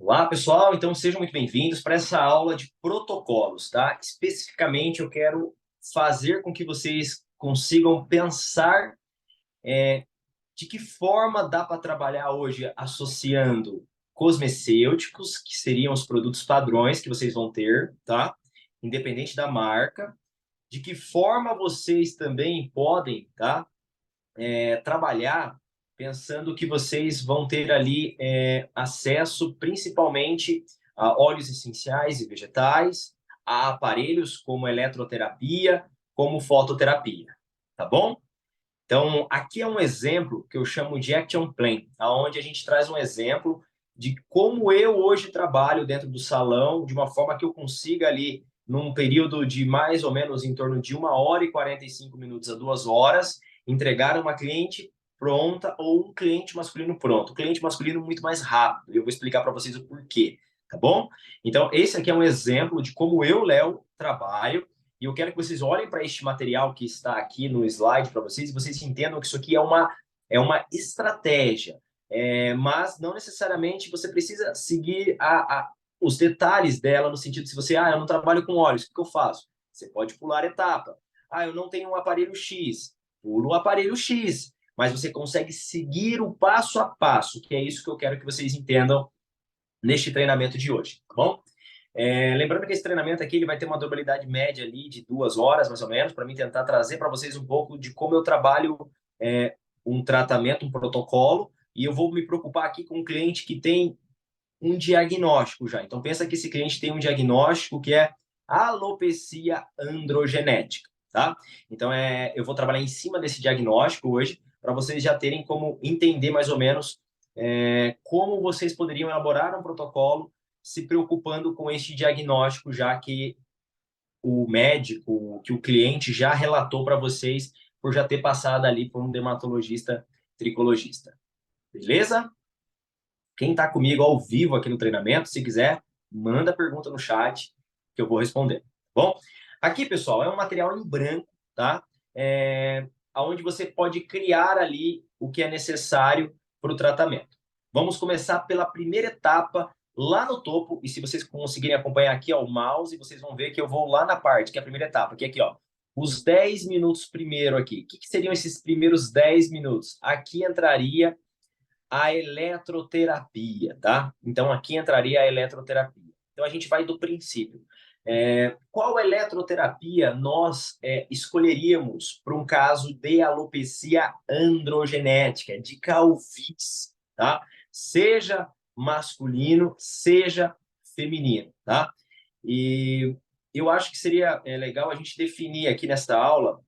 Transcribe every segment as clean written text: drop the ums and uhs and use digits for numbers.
Olá, pessoal. Então, sejam muito bem-vindos para essa aula de protocolos, tá? Especificamente, eu quero fazer com que vocês consigam pensar de que forma dá para trabalhar hoje associando cosmecêuticos, que seriam os produtos padrões que vocês vão ter, tá? Independente da marca. De que forma vocês também podem, tá? Trabalhar pensando que vocês vão ter ali acesso principalmente a óleos essenciais e vegetais, a aparelhos como eletroterapia, como fototerapia, tá bom? Então, aqui é um exemplo que eu chamo de Action Plan, onde a gente traz um exemplo de como eu hoje trabalho dentro do salão, de uma forma que eu consiga ali, num período de mais ou menos em torno de 1 hora e 45 minutos a 2 horas, entregar uma cliente pronta ou um cliente masculino pronto. O cliente masculino muito mais rápido. Eu vou explicar para vocês o porquê, tá bom? Então, esse aqui é um exemplo de como eu, Léo, trabalho. E eu quero que vocês olhem para este material que está aqui no slide para vocês e vocês entendam que isso aqui é uma estratégia. Mas não necessariamente você precisa seguir os detalhes dela no sentido de se você, eu não trabalho com óleos, o que eu faço? Você pode pular etapa. Eu não tenho um aparelho X, pula o aparelho X, mas você consegue seguir o passo a passo, que é isso que eu quero que vocês entendam neste treinamento de hoje, tá bom? Lembrando que esse treinamento aqui ele vai ter uma durabilidade média ali de 2 horas, mais ou menos, para mim tentar trazer para vocês um pouco de como eu trabalho um tratamento, um protocolo, e eu vou me preocupar aqui com um cliente que tem um diagnóstico já. Então, pensa que esse cliente tem um diagnóstico que é alopecia androgenética, tá? Então, eu vou trabalhar em cima desse diagnóstico hoje, para vocês já terem como entender mais ou menos como vocês poderiam elaborar um protocolo se preocupando com este diagnóstico, já que o médico, que o cliente já relatou para vocês por já ter passado ali por um dermatologista tricologista. Beleza? Quem está comigo ao vivo aqui no treinamento, se quiser, manda pergunta no chat que eu vou responder. Bom, aqui, pessoal, é um material em branco, tá? Onde você pode criar ali o que é necessário para o tratamento. Vamos começar pela primeira etapa, lá no topo, e se vocês conseguirem acompanhar aqui, ó, o mouse, vocês vão ver que eu vou lá na parte, que é a primeira etapa, que é aqui, ó, os 10 minutos primeiro aqui. O que seriam esses primeiros 10 minutos? Aqui entraria a eletroterapia, tá? Então, aqui entraria a eletroterapia. Então, a gente vai do princípio. Qual eletroterapia nós escolheríamos para um caso de alopecia androgenética, de calvície, tá? Seja masculino, seja feminino, tá? E eu acho que seria legal a gente definir aqui nesta aula.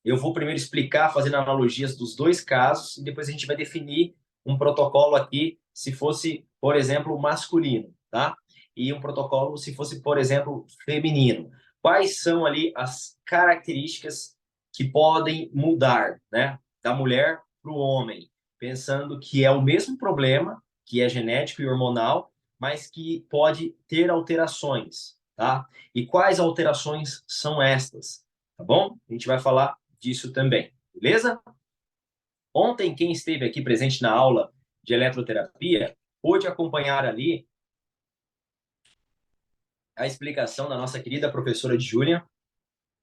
Eu vou primeiro explicar, fazendo analogias dos dois casos, e depois a gente vai definir um protocolo aqui, se fosse, por exemplo, masculino, tá? E um protocolo se fosse, por exemplo, feminino. Quais são ali as características que podem mudar, né? Da mulher para o homem, pensando que é o mesmo problema, que é genético e hormonal, mas que pode ter alterações, tá? E quais alterações são estas? Tá bom? A gente vai falar disso também, beleza? Ontem, quem esteve aqui presente na aula de eletroterapia pôde acompanhar ali a explicação da nossa querida professora Júlia,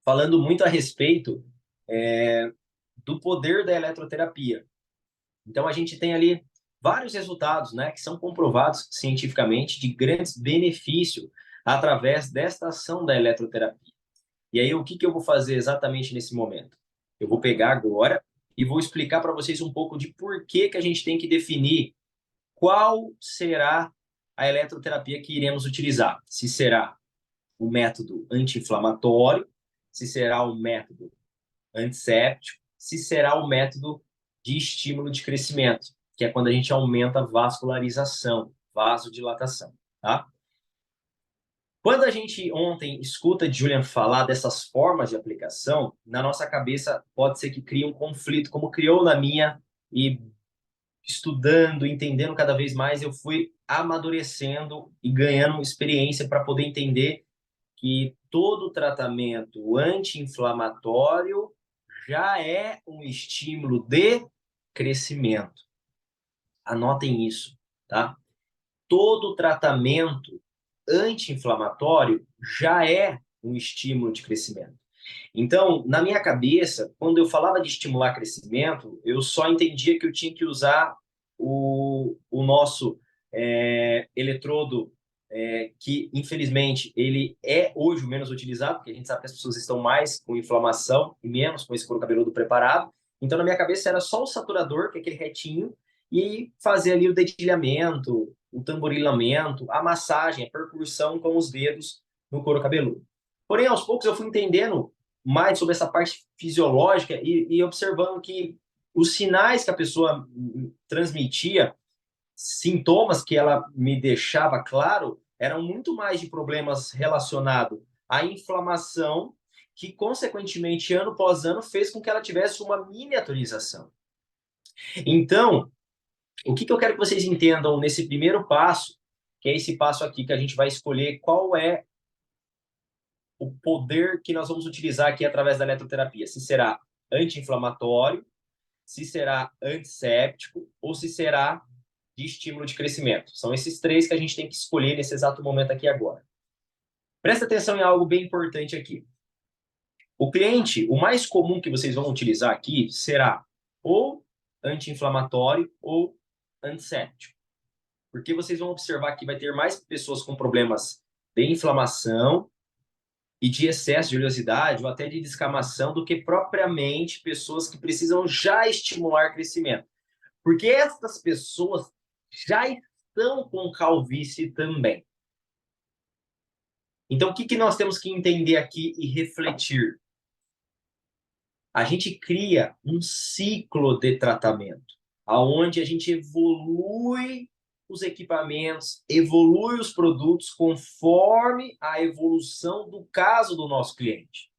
falando muito a respeito do poder da eletroterapia. Então, a gente tem ali vários resultados, né, que são comprovados cientificamente de grandes benefícios através desta ação da eletroterapia. E aí, o que eu vou fazer exatamente nesse momento? Eu vou pegar agora e vou explicar para vocês um pouco de por que a gente tem que definir qual será a eletroterapia que iremos utilizar. Se será o método anti-inflamatório, se será o método antisséptico, se será o método de estímulo de crescimento, que é quando a gente aumenta a vascularização, vasodilatação, tá? Quando a gente ontem escuta Julian falar dessas formas de aplicação, na nossa cabeça pode ser que crie um conflito, como criou na minha, e estudando, entendendo cada vez mais, eu fui amadurecendo e ganhando experiência para poder entender que todo tratamento anti-inflamatório já é um estímulo de crescimento. Anotem isso, tá? todo tratamento anti-inflamatório já é um estímulo de crescimento. Então, na minha cabeça, quando eu falava de estimular crescimento, eu só entendia que eu tinha que usar o nosso eletrodo, que infelizmente ele é hoje o menos utilizado, porque a gente sabe que as pessoas estão mais com inflamação e menos com esse couro cabeludo preparado. Então, na minha cabeça, era só o saturador, que é aquele retinho, e fazer ali o dedilhamento, o tamborilamento, a massagem, a percussão com os dedos no couro cabeludo. Porém, aos poucos eu fui entendendo mais sobre essa parte fisiológica e observando que os sinais que a pessoa transmitia, sintomas que ela me deixava claro, eram muito mais de problemas relacionados à inflamação, que, consequentemente, ano após ano, fez com que ela tivesse uma miniaturização. Então, o que eu quero que vocês entendam nesse primeiro passo, que é esse passo aqui, que a gente vai escolher qual é o poder que nós vamos utilizar aqui através da eletroterapia. Se será anti-inflamatório, se será antisséptico ou se será de estímulo de crescimento. São esses três que a gente tem que escolher nesse exato momento aqui agora. Presta atenção em algo bem importante aqui. O cliente, o mais comum que vocês vão utilizar aqui será ou anti-inflamatório ou antisséptico. Porque vocês vão observar que vai ter mais pessoas com problemas de inflamação e de excesso de oleosidade ou até de descamação do que propriamente pessoas que precisam já estimular crescimento. Porque essas pessoas já estão com calvície também. Então, o que nós temos que entender aqui e refletir? A gente cria um ciclo de tratamento, aonde a gente evolui os equipamentos, evolui os produtos conforme a evolução do caso do nosso cliente.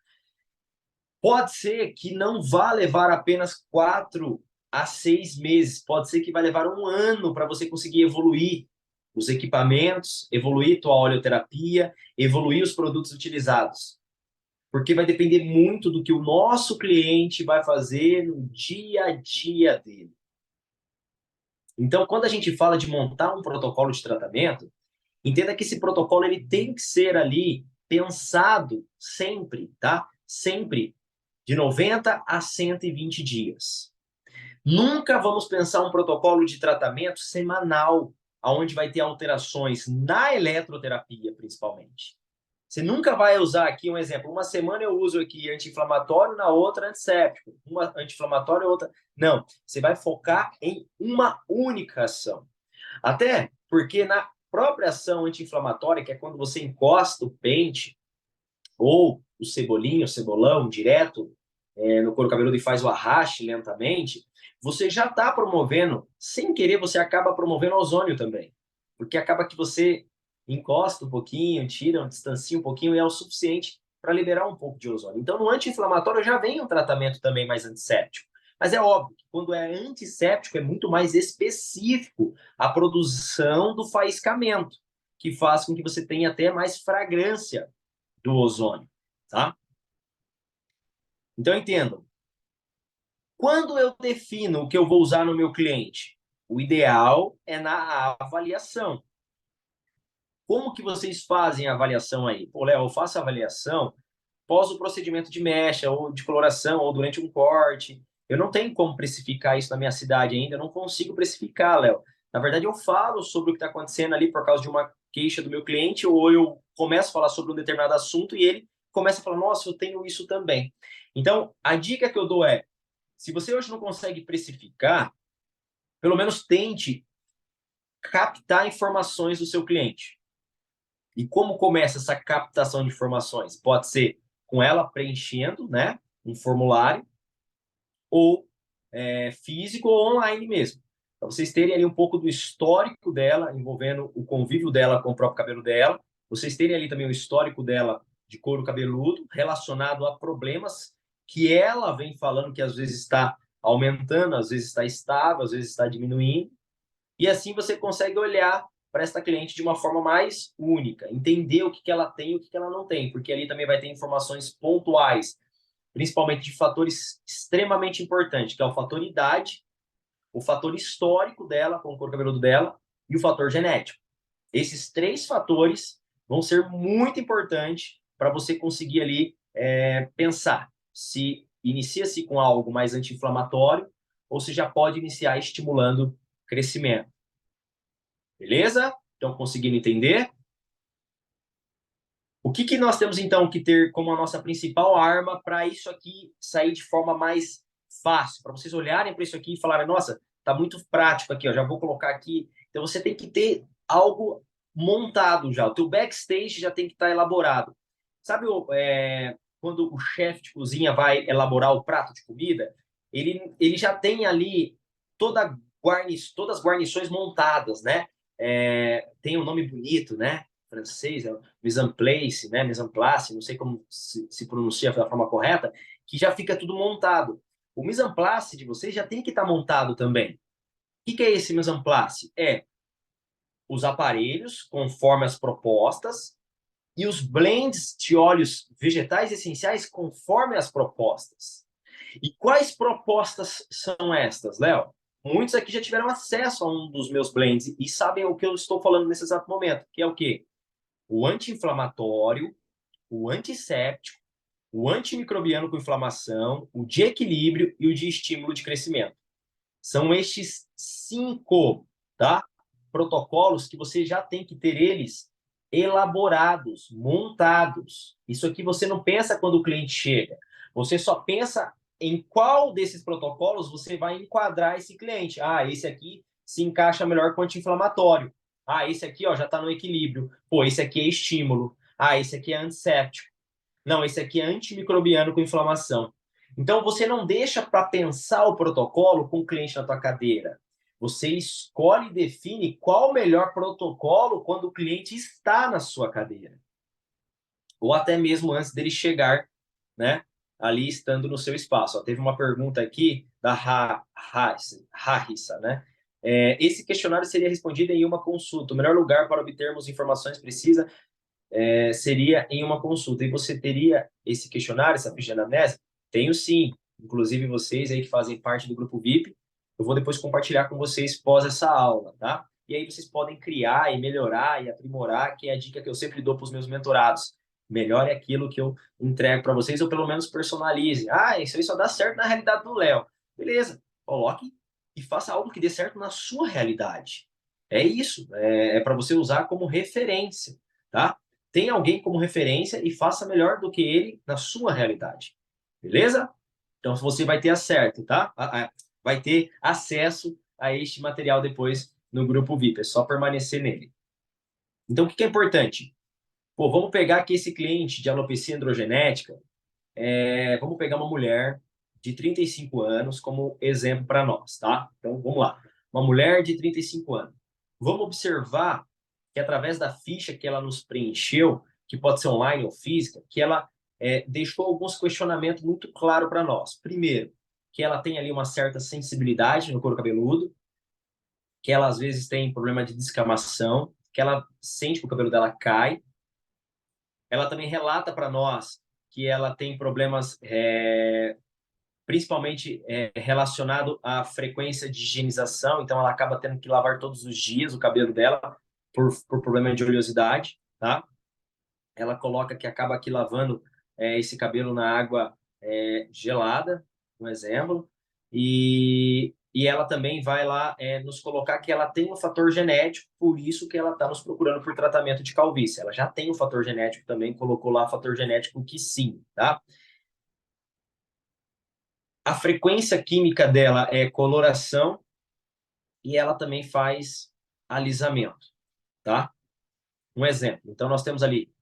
Pode ser que não vá levar apenas 4 a 6 meses, pode ser que vai levar 1 ano para você conseguir evoluir os equipamentos, evoluir tua oleoterapia, evoluir os produtos utilizados. Porque vai depender muito do que o nosso cliente vai fazer no dia a dia dele. Então, quando a gente fala de montar um protocolo de tratamento, entenda que esse protocolo ele tem que ser ali pensado sempre, tá? Sempre de 90 a 120 dias. Nunca vamos pensar um protocolo de tratamento semanal, onde vai ter alterações na eletroterapia, principalmente. Você nunca vai usar aqui um exemplo. Uma semana eu uso aqui anti-inflamatório, na outra antisséptico. Uma anti-inflamatória, outra... Não, você vai focar em uma única ação. Até porque na própria ação anti-inflamatória, que é quando você encosta o pente ou o cebolinho, o cebolão, direto no couro cabeludo e faz o arraste lentamente, você já está promovendo, sem querer, você acaba promovendo ozônio também. Porque acaba que você encosta um pouquinho, tira, distancia um pouquinho e é o suficiente para liberar um pouco de ozônio. Então, no anti-inflamatório já vem um tratamento também mais antisséptico. Mas é óbvio que quando é antisséptico é muito mais específico a produção do faiscamento, que faz com que você tenha até mais fragrância do ozônio, tá? Então, entendam. Quando eu defino o que eu vou usar no meu cliente, o ideal é na avaliação. Como que vocês fazem a avaliação aí? Pô, Léo, eu faço a avaliação pós o procedimento de mecha, ou de coloração, ou durante um corte. Eu não tenho como precificar isso na minha cidade ainda, eu não consigo precificar, Léo. Na verdade, eu falo sobre o que está acontecendo ali por causa de uma queixa do meu cliente, ou eu começo a falar sobre um determinado assunto e ele começa a falar, nossa, eu tenho isso também. Então, a dica que eu dou é, se você hoje não consegue precificar, pelo menos tente captar informações do seu cliente. E como começa essa captação de informações? Pode ser com ela preenchendo, né, um formulário, ou físico ou online mesmo. Para vocês terem ali um pouco do histórico dela, envolvendo o convívio dela com o próprio cabelo dela, vocês terem ali também o histórico dela de couro cabeludo, relacionado a problemas que ela vem falando que às vezes está aumentando, às vezes está estável, às vezes está diminuindo. E assim você consegue olhar para esta cliente de uma forma mais única, entender o que ela tem e o que ela não tem, porque ali também vai ter informações pontuais, principalmente de fatores extremamente importantes, que é o fator idade, o fator histórico dela, com o couro cabeludo dela, e o fator genético. Esses 3 fatores vão ser muito importantes para você conseguir ali pensar se inicia-se com algo mais anti-inflamatório ou se já pode iniciar estimulando crescimento. Beleza? Estão conseguindo entender? O que nós temos, então, que ter como a nossa principal arma para isso aqui sair de forma mais fácil? Para vocês olharem para isso aqui e falarem, nossa, está muito prático aqui, ó, já vou colocar aqui. Então, você tem que ter algo montado já. O teu backstage já tem que estar elaborado. Sabe quando o chefe de cozinha vai elaborar o prato de comida, ele já tem ali todas as guarnições montadas, né? Tem um nome bonito, né? Francês, mise en place, né? Mise en place, não sei como se pronuncia da forma correta, que já fica tudo montado. O mise en place de vocês já tem que estar montado também. O que é esse mise en place? É os aparelhos conforme as propostas e os blends de óleos vegetais essenciais conforme as propostas. E quais propostas são estas, Léo? Muitos aqui já tiveram acesso a um dos meus blends e sabem o que eu estou falando nesse exato momento, que é o quê? O anti-inflamatório, o antisséptico, o antimicrobiano com inflamação, o de equilíbrio e o de estímulo de crescimento. São estes 5, tá? Protocolos que você já tem que ter eles elaborados, montados. Isso aqui você não pensa quando o cliente chega. Você só pensa em qual desses protocolos você vai enquadrar esse cliente. Ah, esse aqui se encaixa melhor com o anti-inflamatório. Ah, esse aqui ó, já está no equilíbrio. Pô, esse aqui é estímulo. Ah, esse aqui é antisséptico. Não, esse aqui é antimicrobiano com inflamação. Então, você não deixa para pensar o protocolo com o cliente na tua cadeira. Você escolhe e define qual o melhor protocolo quando o cliente está na sua cadeira. Ou até mesmo antes dele chegar, né? Ali estando no seu espaço. Ó, teve uma pergunta aqui da Harissa, né? Esse questionário seria respondido em uma consulta. O melhor lugar para obtermos informações precisas seria em uma consulta. E você teria esse questionário, essa ficha de anamnese? Tenho sim. Inclusive vocês aí que fazem parte do grupo VIP, eu vou depois compartilhar com vocês pós essa aula, tá? E aí vocês podem criar e melhorar e aprimorar, que é a dica que eu sempre dou para os meus mentorados. Melhore aquilo que eu entrego para vocês, ou pelo menos personalize. Ah, isso aí só dá certo na realidade do Léo. Beleza, coloque e faça algo que dê certo na sua realidade. É isso, é para você usar como referência, tá? Tenha alguém como referência e faça melhor do que ele na sua realidade. Beleza? Então, você vai ter acesso, tá? Vai ter acesso a este material depois no grupo VIP. É só permanecer nele. Então, o que é importante? Pô, vamos pegar aqui esse cliente de alopecia androgenética. Vamos pegar uma mulher de 35 anos como exemplo para nós, tá? Então, vamos lá. Uma mulher de 35 anos. Vamos observar que através da ficha que ela nos preencheu, que pode ser online ou física, que ela deixou alguns questionamentos muito claros para nós. Primeiro, que ela tem ali uma certa sensibilidade no couro cabeludo, que ela às vezes tem problema de descamação, que ela sente que o cabelo dela cai. Ela também relata para nós que ela tem problemas principalmente relacionado à frequência de higienização, então ela acaba tendo que lavar todos os dias o cabelo dela por problema de oleosidade, tá? Ela coloca que acaba aqui lavando esse cabelo na água gelada, um exemplo, e ela também vai lá nos colocar que ela tem um fator genético, por isso que ela está nos procurando por tratamento de calvície. Ela já tem um fator genético também, colocou lá fator genético que sim, tá? A frequência química dela é coloração e ela também faz alisamento, tá? Um exemplo. Então, nós temos ali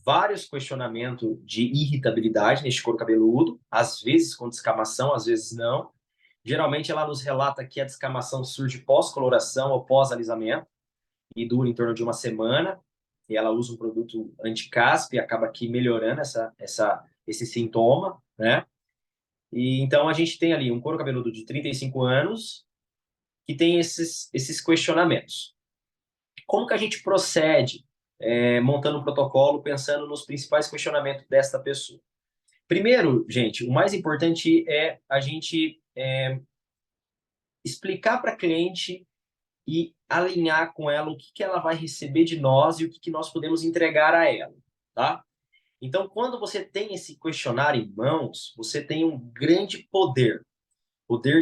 vários questionamentos de irritabilidade neste couro cabeludo, às vezes com descamação, às vezes não. Geralmente, ela nos relata que a descamação surge pós-coloração ou pós-alisamento e dura em torno de uma semana. E ela usa um produto anti-caspa e acaba aqui melhorando esse sintoma, né? E então a gente tem ali um couro cabeludo de 35 anos que tem esses questionamentos. Como que a gente procede montando um protocolo pensando nos principais questionamentos desta pessoa? Primeiro, gente, o mais importante é a gente explicar para a cliente e alinhar com ela o que, que ela vai receber de nós e o que, que nós podemos entregar a ela, tá? Então, quando você tem esse questionário em mãos, você tem um grande poder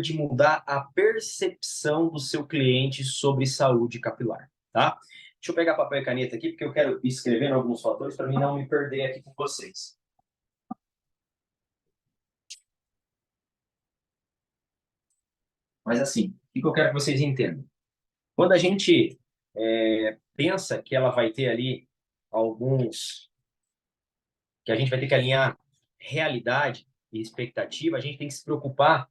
de mudar a percepção do seu cliente sobre saúde capilar, tá? Deixa eu pegar papel e caneta aqui, porque eu quero ir escrevendo alguns fatores para mim não me perder aqui com vocês. Mas assim, o que eu quero que vocês entendam? Quando a gente pensa que ela vai ter ali alguns, que a gente vai ter que alinhar realidade e expectativa, a gente tem que se preocupar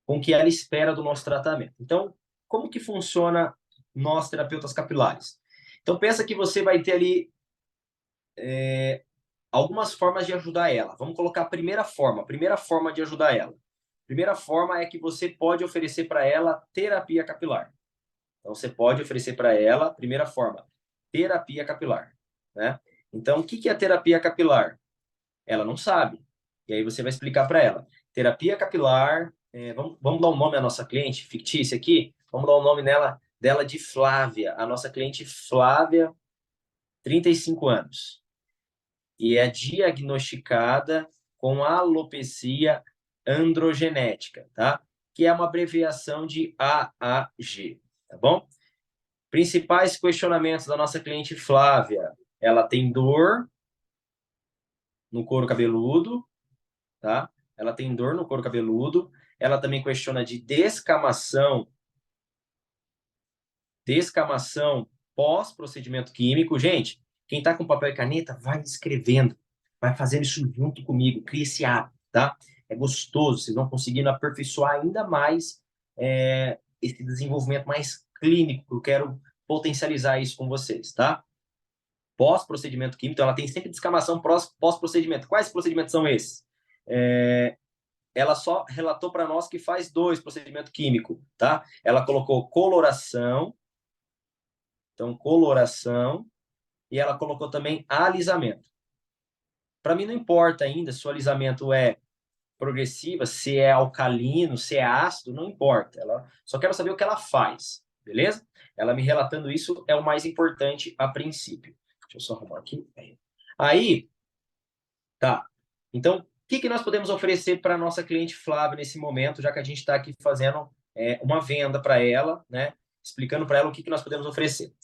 com o que ela espera do nosso tratamento. Então, como que funciona nós, terapeutas capilares? Então, pensa que você vai ter ali algumas formas de ajudar ela. Vamos colocar a primeira forma de ajudar ela. A primeira forma é que você pode oferecer para ela terapia capilar. Então, você pode oferecer para ela, primeira forma, terapia capilar, né? Então, o que é a terapia capilar? Ela não sabe. E aí você vai explicar para ela. Terapia capilar, vamos dar um nome à nossa cliente fictícia aqui? Vamos dar o um nome dela de Flávia. A nossa cliente Flávia, 35 anos. E é diagnosticada com alopecia androgenética, tá? Que é uma abreviação de AAG, tá bom? Principais questionamentos da nossa cliente Flávia. Ela tem dor no couro cabeludo, tá? Ela tem dor no couro cabeludo. Ela também questiona de descamação pós-procedimento químico. Gente, quem tá com papel e caneta, vai escrevendo, vai fazendo isso junto comigo, cria esse hábito, tá? É gostoso, vocês vão conseguindo aperfeiçoar ainda mais esse desenvolvimento mais clínico. Eu quero potencializar isso com vocês, tá? Pós-procedimento químico, então ela tem sempre descamação pós-procedimento. Quais procedimentos são esses? Ela só relatou para nós que faz 2 procedimento químico, tá? Ela colocou coloração, então coloração, e ela colocou também alisamento. Para mim não importa ainda se o alisamento é progressiva, se é alcalino, se é ácido, não importa. Ela só quero saber o que ela faz, beleza? Ela me relatando isso é o mais importante a princípio. Deixa eu só arrumar aqui. Aí, tá. Então, o que nós podemos oferecer para a nossa cliente Flávia nesse momento, já que a gente está aqui fazendo uma venda para ela, né? Explicando para ela o que nós podemos oferecer.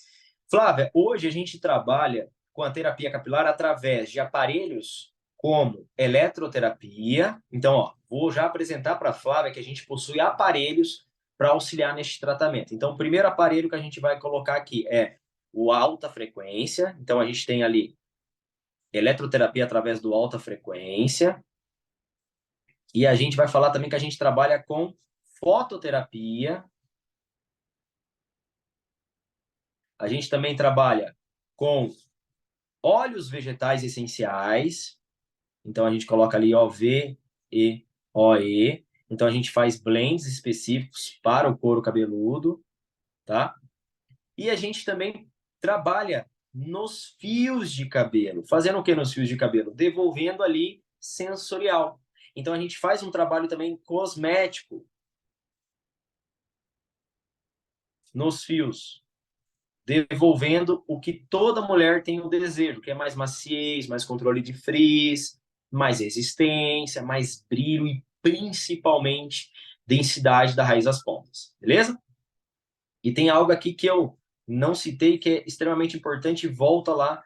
Flávia, hoje a gente trabalha com a terapia capilar através de aparelhos como eletroterapia. Então, ó, vou já apresentar para a Flávia que a gente possui aparelhos para auxiliar neste tratamento. Então, o primeiro aparelho que a gente vai colocar aqui é o alta frequência. Então, a gente tem ali eletroterapia através do alta frequência. E a gente vai falar também que a gente trabalha com fototerapia. A gente também trabalha com óleos vegetais essenciais. Então a gente coloca ali OV e OE. Então a gente faz blends específicos para o couro cabeludo, tá? E a gente também trabalha nos fios de cabelo. Fazendo o que nos fios de cabelo? Devolvendo ali sensorial. Então a gente faz um trabalho também cosmético nos fios, devolvendo o que toda mulher tem o desejo, que é mais maciez, mais controle de frizz, mais resistência, mais brilho e principalmente densidade da raiz das pontas, beleza? E tem algo aqui que eu não citei que é extremamente importante e volta lá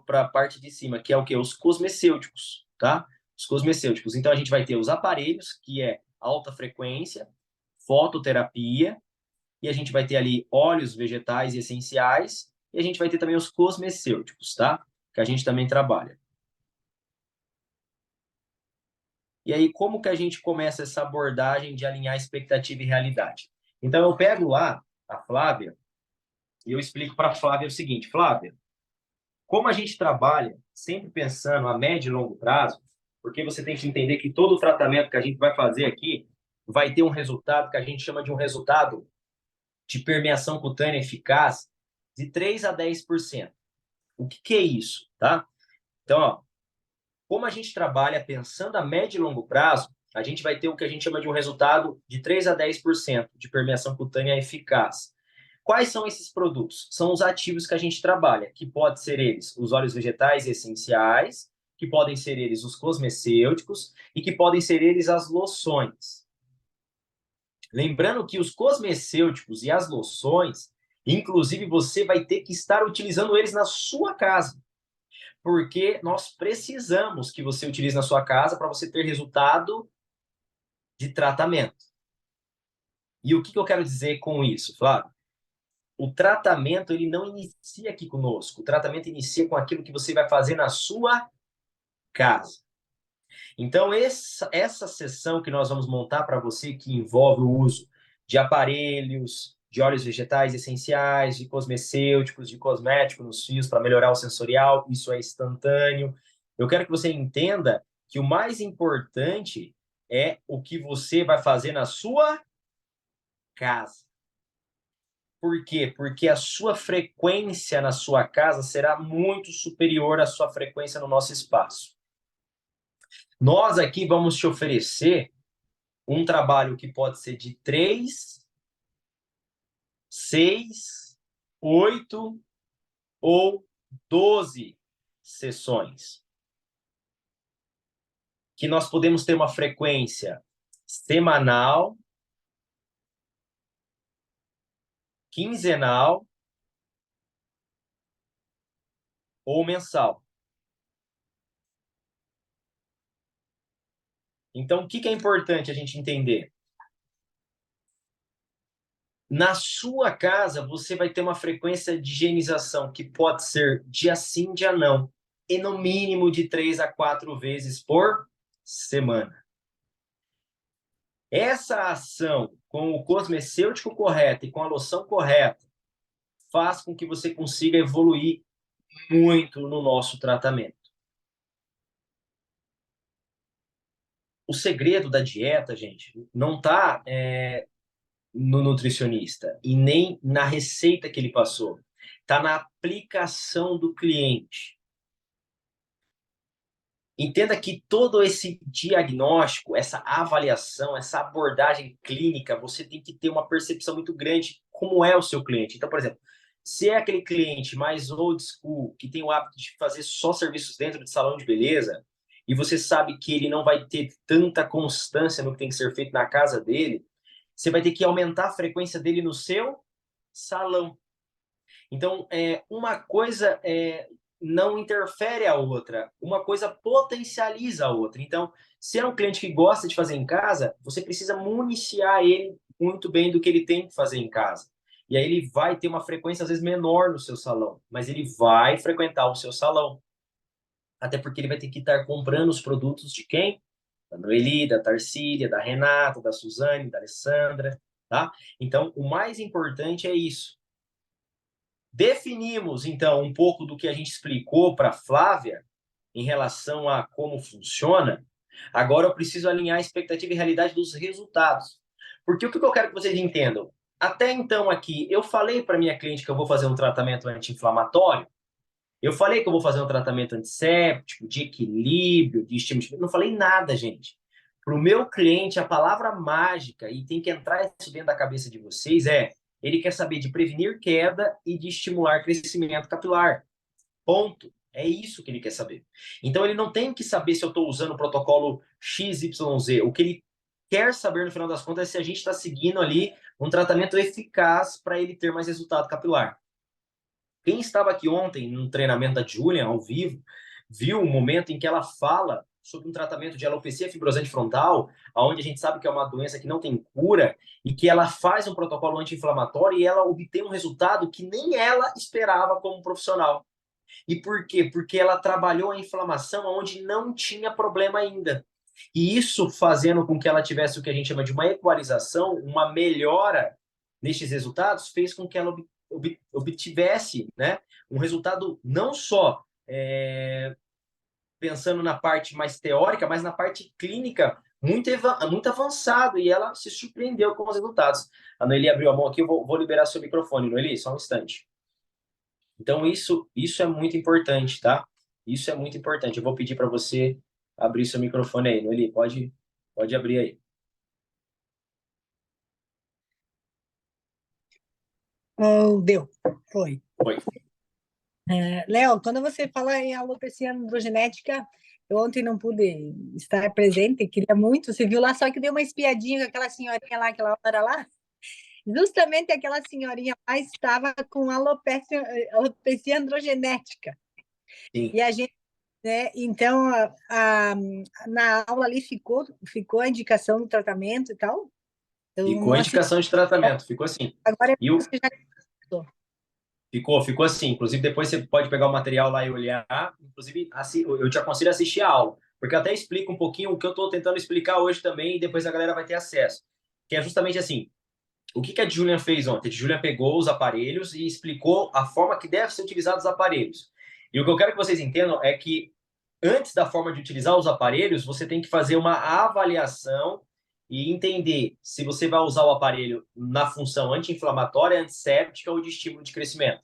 para a parte de cima, que é o que? Os cosmecêuticos, tá? Os cosmecêuticos. Então a gente vai ter os aparelhos, que é alta frequência, fototerapia, e a gente vai ter ali óleos vegetais e essenciais, e a gente vai ter também os cosmecêuticos, tá? Que a gente também trabalha. E aí, como que a gente começa essa abordagem de alinhar expectativa e realidade? Então, eu pego lá a Flávia e eu explico para a Flávia o seguinte: Flávia, como a gente trabalha sempre pensando a médio e longo prazo, porque você tem que entender que todo o tratamento que a gente vai fazer aqui vai ter um resultado que a gente chama de um resultado de permeação cutânea eficaz de 3 a 10%. O que é isso, tá? Então, ó, como a gente trabalha pensando a médio e longo prazo, a gente vai ter o que a gente chama de um resultado de 3 a 10% de permeação cutânea eficaz. Quais são esses produtos? São os ativos que a gente trabalha, que pode ser eles os óleos vegetais essenciais, que podem ser eles os cosmecêuticos e que podem ser eles as loções. Lembrando que os cosmecêuticos e as loções, inclusive você vai ter que estar utilizando eles na sua casa, porque nós precisamos que você utilize na sua casa para você ter resultado de tratamento. E o que eu quero dizer com isso, Flávio? O tratamento ele não inicia aqui conosco. O tratamento inicia com aquilo que você vai fazer na sua casa. Então, essa sessão que nós vamos montar para você, que envolve o uso de aparelhos, de óleos vegetais essenciais, de cosmecêuticos, de cosméticos nos fios para melhorar o sensorial, isso é instantâneo. Eu quero que você entenda que o mais importante é o que você vai fazer na sua casa. Por quê? Porque a sua frequência na sua casa será muito superior à sua frequência no nosso espaço. Nós aqui vamos te oferecer um trabalho que pode ser de 3, 6, 8 ou 12 sessões. Que nós podemos ter uma frequência semanal, quinzenal ou mensal. Então, o que é importante a gente entender? Na sua casa, você vai ter uma frequência de higienização que pode ser dia sim, dia não, e no mínimo de 3 a 4 vezes por semana. Essa ação com o cosmecêutico correto e com a loção correta faz com que você consiga evoluir muito no nosso tratamento. O segredo da dieta, gente, não está no nutricionista e nem na receita que ele passou. Está na aplicação do cliente. Entenda que todo esse diagnóstico, essa avaliação, essa abordagem clínica, você tem que ter uma percepção muito grande como é o seu cliente. Então, por exemplo, se é aquele cliente mais old school, que tem o hábito de fazer só serviços dentro de salão de beleza, e você sabe que ele não vai ter tanta constância no que tem que ser feito na casa dele, você vai ter que aumentar a frequência dele no seu salão. Então, uma coisa não interfere a outra, uma coisa potencializa a outra. Então, se é um cliente que gosta de fazer em casa, você precisa municiar ele muito bem do que ele tem que fazer em casa. E aí ele vai ter uma frequência às vezes menor no seu salão, mas ele vai frequentar o seu salão. Até porque ele vai ter que estar comprando os produtos de quem? Da Noeli, da Tarsília, da Renata, da Suzane, da Alessandra, tá? Então, o mais importante é isso. Definimos, então, um pouco do que a gente explicou para a Flávia em relação a como funciona. Agora eu preciso alinhar a expectativa e realidade dos resultados. Porque o que eu quero que vocês entendam? Até então aqui, eu falei para minha cliente que eu vou fazer um tratamento anti-inflamatório, eu falei que eu vou fazer um tratamento antisséptico, de equilíbrio, de estímulo. Não falei nada, gente. Para o meu cliente, a palavra mágica, e tem que entrar isso dentro da cabeça de vocês, ele quer saber de prevenir queda e de estimular crescimento capilar. Ponto. É isso que ele quer saber. Então, ele não tem que saber se eu estou usando o protocolo XYZ. O que ele quer saber, no final das contas, é se a gente está seguindo ali um tratamento eficaz para ele ter mais resultado capilar. Quem estava aqui ontem no treinamento da Julian, ao vivo, viu o momento em que ela fala sobre um tratamento de alopecia fibrosante frontal, onde a gente sabe que é uma doença que não tem cura, e que ela faz um protocolo anti-inflamatório e ela obtém um resultado que nem ela esperava como profissional. E por quê? Porque ela trabalhou a inflamação onde não tinha problema ainda. E isso fazendo com que ela tivesse o que a gente chama de uma equalização, uma melhora nestes resultados, fez com que ela obtivesse, né, um resultado não só pensando na parte mais teórica, mas na parte clínica muito avançado, e ela se surpreendeu com os resultados. A Noeli abriu a mão aqui, eu vou liberar seu microfone, Noeli, só um instante. Então, isso é muito importante, tá? Isso é muito importante. Eu vou pedir para você abrir seu microfone aí, Noeli, pode abrir aí. Oh, deu. Foi. Foi. Léo, quando você fala em alopecia androgenética, eu ontem não pude estar presente, queria muito. Você viu lá, só que deu uma espiadinha com aquela senhorinha lá, aquela hora lá. Justamente aquela senhorinha lá estava com alopecia androgenética. Sim. E a gente, né? Então, na aula ali ficou a indicação do tratamento e tal. Eu Ficou não a assisti. indicação de tratamento, ficou assim. Agora E o, você já gostou. ficou assim. Inclusive, depois você pode pegar o material lá e olhar. Inclusive, eu te aconselho a assistir a aula, porque eu até explico um pouquinho o que eu estou tentando explicar hoje também, e depois a galera vai ter acesso. Que é justamente assim: o que a Julian fez ontem? A Julian pegou os aparelhos e explicou a forma que deve ser utilizados os aparelhos. E o que eu quero que vocês entendam é que antes da forma de utilizar os aparelhos, você tem que fazer uma avaliação e entender se você vai usar o aparelho na função anti-inflamatória, antisséptica ou de estímulo de crescimento.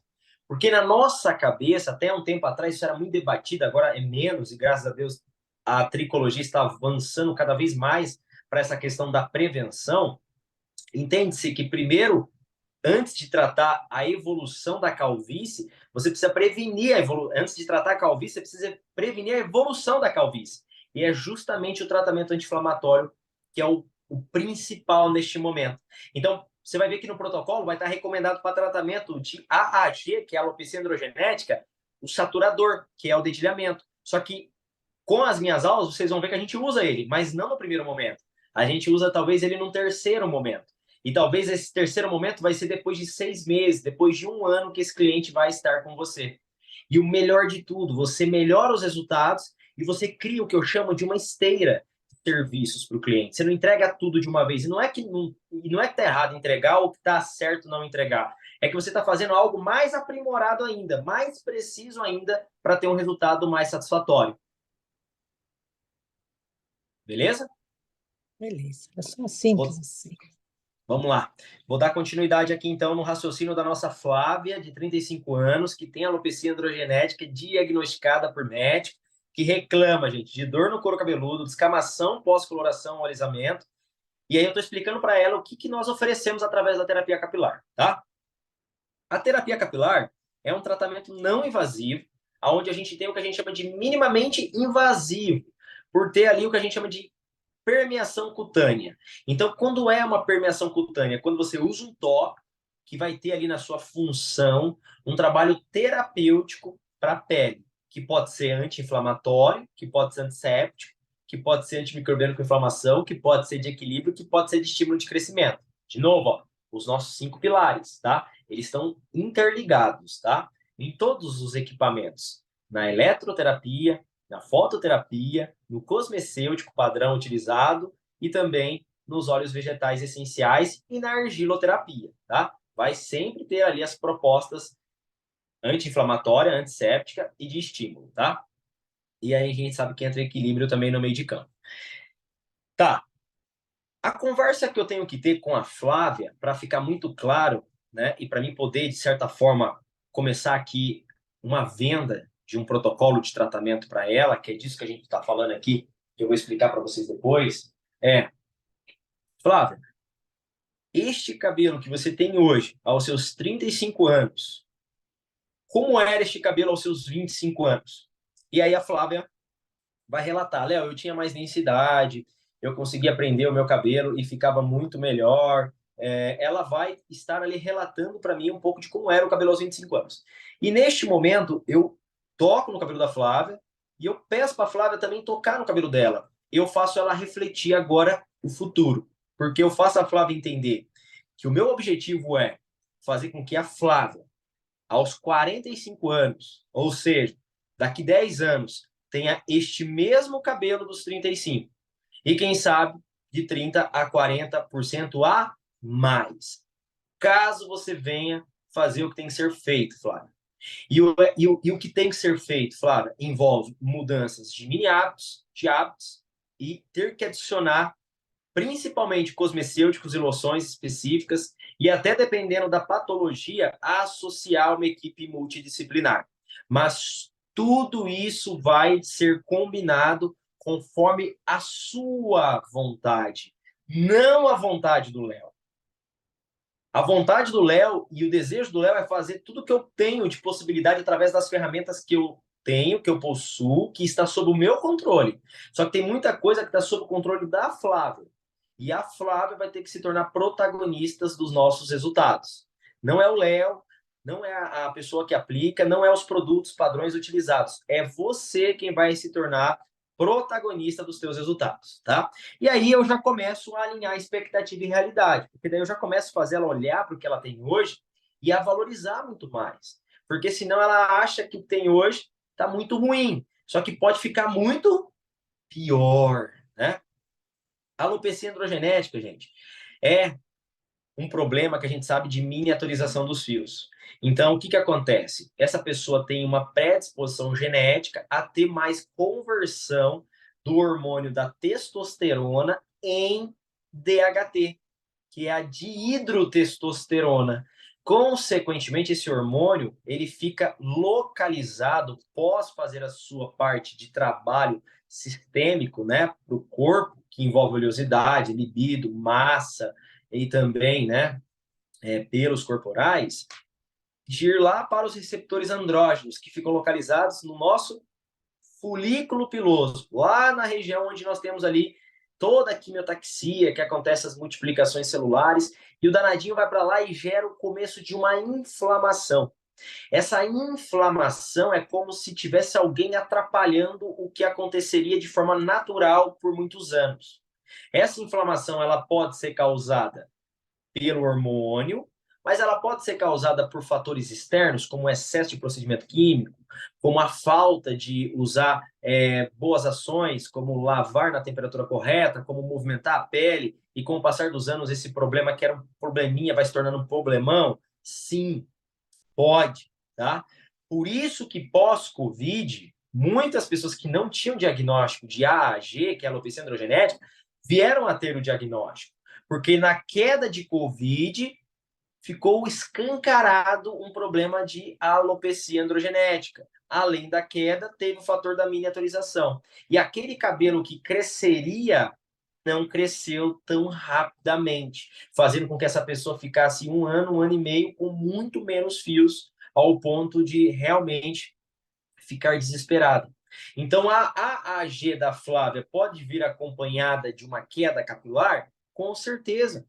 Porque na nossa cabeça, até um tempo atrás, isso era muito debatido, agora é menos, e graças a Deus a tricologia está avançando cada vez mais para essa questão da prevenção. Entende-se que primeiro, antes de tratar a evolução da calvície, você precisa prevenir a evolução. Antes de tratar a calvície, você precisa prevenir a evolução da calvície. E é justamente o tratamento anti-inflamatório que é o principal neste momento. Então, você vai ver que no protocolo vai estar recomendado para tratamento de AAG, que é a alopecia androgenética, o saturador, que é o dedilhamento. Só que com as minhas aulas, vocês vão ver que a gente usa ele, mas não no primeiro momento. A gente usa talvez ele num terceiro momento. E talvez esse terceiro momento vai ser depois de 6 meses, depois de um ano que esse cliente vai estar com você. E o melhor de tudo, você melhora os resultados e você cria o que eu chamo de uma esteira de serviços para o cliente. Você não entrega tudo de uma vez. E não é que está errado entregar ou que está certo não entregar. É que você está fazendo algo mais aprimorado ainda, mais preciso ainda, para ter um resultado mais satisfatório. Beleza? Beleza, é só simples Vou, assim. vamos lá. Vou dar continuidade aqui, então, no raciocínio da nossa Flávia, de 35 anos, que tem alopecia androgenética diagnosticada por médico, que reclama, gente, de dor no couro cabeludo, descamação pós-coloração, alisamento. E aí eu estou explicando para ela o que nós oferecemos através da terapia capilar, tá? A terapia capilar é um tratamento não invasivo, onde a gente tem o que a gente chama de minimamente invasivo, por ter ali o que a gente chama de permeação cutânea. Então, quando é uma permeação cutânea? Quando você usa um toque que vai ter ali na sua função um trabalho terapêutico para a pele, que pode ser anti-inflamatório, que pode ser antisséptico, que pode ser antimicrobiano com inflamação, que pode ser de equilíbrio, que pode ser de estímulo de crescimento. De novo, ó, os nossos 5 pilares, tá? Eles estão interligados, tá? Em todos os equipamentos, na eletroterapia, na fototerapia, no cosmecêutico padrão utilizado e também nos óleos vegetais essenciais e na argiloterapia, tá? Vai sempre ter ali as propostas anti-inflamatória, antisséptica e de estímulo, tá? E aí a gente sabe que entra equilíbrio também no meio de campo. Tá. A conversa que eu tenho que ter com a Flávia, para ficar muito claro, né, e para mim poder, de certa forma, começar aqui uma venda de um protocolo de tratamento para ela, que é disso que a gente está falando aqui, que eu vou explicar para vocês depois, Flávia, este cabelo que você tem hoje, aos seus 35 anos, como era este cabelo aos seus 25 anos? E aí a Flávia vai relatar, Léo, eu tinha mais densidade, eu conseguia prender o meu cabelo e ficava muito melhor. Ela vai estar ali relatando para mim um pouco de como era o cabelo aos 25 anos. E neste momento, eu toco no cabelo da Flávia e eu peço para a Flávia também tocar no cabelo dela. Eu faço ela refletir agora o futuro, porque eu faço a Flávia entender que o meu objetivo é fazer com que a Flávia, aos 45 anos, ou seja, daqui 10 anos, tenha este mesmo cabelo dos 35. E quem sabe, de 30 a 40% a mais. Caso você venha fazer o que tem que ser feito, Flávio. E o que tem que ser feito, Flávia, envolve mudanças de mini hábitos, de hábitos, e ter que adicionar principalmente cosmecêuticos e loções específicas, e até dependendo da patologia, associar uma equipe multidisciplinar. Mas tudo isso vai ser combinado conforme a sua vontade, não a vontade do Léo. A vontade do Léo e o desejo do Léo é fazer tudo que eu tenho de possibilidade através das ferramentas que eu tenho, que eu possuo, que está sob o meu controle. Só que tem muita coisa que está sob o controle da Flávia. E a Flávia vai ter que se tornar protagonista dos nossos resultados. Não é o Léo, não é a pessoa que aplica, não é os produtos padrões utilizados. É você quem vai se tornar protagonista dos seus resultados, tá? E aí eu já começo a alinhar expectativa e realidade, porque daí eu já começo a fazer ela olhar para o que ela tem hoje e a valorizar muito mais. Porque senão ela acha que o que tem hoje está muito ruim, só que pode ficar muito pior, né? A alopecia androgenética, gente, é um problema que a gente sabe de miniaturização dos fios. Então, o que acontece? Essa pessoa tem uma predisposição genética a ter mais conversão do hormônio da testosterona em DHT, que é a dihidrotestosterona. Consequentemente, esse hormônio ele fica localizado pós fazer a sua parte de trabalho sistêmico, né, para o corpo, que envolve oleosidade, libido, massa e também, né, pelos corporais, de ir lá para os receptores andrógenos, que ficam localizados no nosso folículo piloso, lá na região onde nós temos ali toda a quimiotaxia, que acontece as multiplicações celulares, e o danadinho vai para lá e gera o começo de uma inflamação. Essa inflamação é como se tivesse alguém atrapalhando o que aconteceria de forma natural por muitos anos. Essa inflamação ela pode ser causada pelo hormônio, mas ela pode ser causada por fatores externos, como o excesso de procedimento químico, como a falta de usar boas ações, como lavar na temperatura correta, como movimentar a pele, e com o passar dos anos esse problema que era um probleminha vai se tornando um problemão? Sim, pode, tá? Por isso que pós-Covid, muitas pessoas que não tinham diagnóstico de AAG, que é a alopecia androgenética, vieram a ter o diagnóstico. Porque na queda de Covid ficou escancarado um problema de alopecia androgenética. Além da queda, teve o fator da miniaturização. E aquele cabelo que cresceria não cresceu tão rapidamente, fazendo com que essa pessoa ficasse um ano e meio com muito menos fios, ao ponto de realmente ficar desesperada. Então, a AAG da Flávia pode vir acompanhada de uma queda capilar? Com certeza.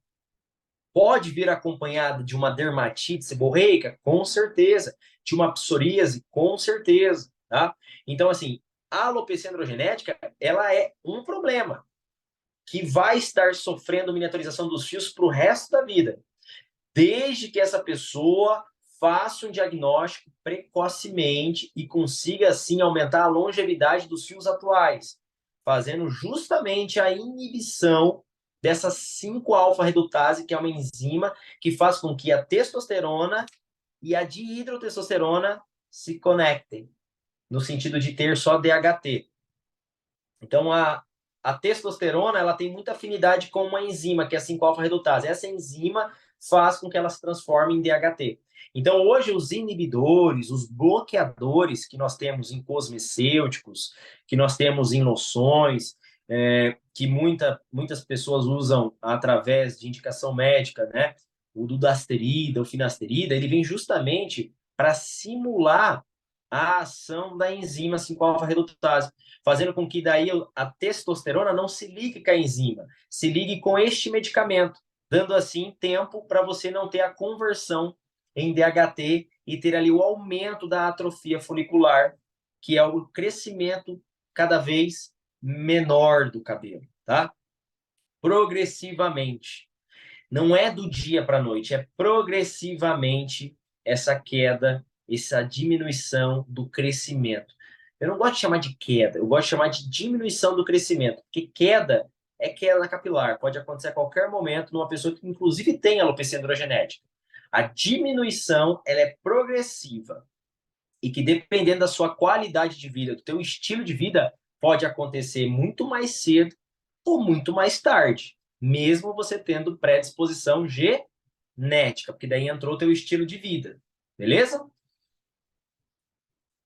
Pode vir acompanhada de uma dermatite seborreica? Com certeza. De uma psoríase? Com certeza. Tá? Então, assim, a alopecia androgenética, ela é um problema que vai estar sofrendo miniaturização dos fios para o resto da vida, desde que essa pessoa faça um diagnóstico precocemente e consiga, assim, aumentar a longevidade dos fios atuais, fazendo justamente a inibição dessa 5-alfa-redutase, que é uma enzima que faz com que a testosterona e a dihidrotestosterona se conectem, no sentido de ter só DHT. Então, a testosterona ela tem muita afinidade com uma enzima, que é a 5-alfa-redutase. Essa enzima faz com que ela se transforme em DHT. Então, hoje, os inibidores, os bloqueadores que nós temos em cosmecêuticos, que nós temos em loções, que muitas pessoas usam através de indicação médica, né? O dudasterida, o finasterida, ele vem justamente para simular a ação da enzima 5-alfa-redutase, fazendo com que daí a testosterona não se ligue com a enzima, se ligue com este medicamento, dando assim tempo para você não ter a conversão em DHT e ter ali o aumento da atrofia folicular, que é o crescimento cada vez menor do cabelo, tá? Progressivamente. Não é do dia para a noite, é progressivamente essa queda, essa diminuição do crescimento. Eu não gosto de chamar de queda, eu gosto de chamar de diminuição do crescimento, porque queda é queda capilar, pode acontecer a qualquer momento numa pessoa que inclusive tem alopecia androgenética. A diminuição, ela é progressiva e que dependendo da sua qualidade de vida, do teu estilo de vida, pode acontecer muito mais cedo ou muito mais tarde, mesmo você tendo predisposição genética, porque daí entrou o teu estilo de vida, beleza?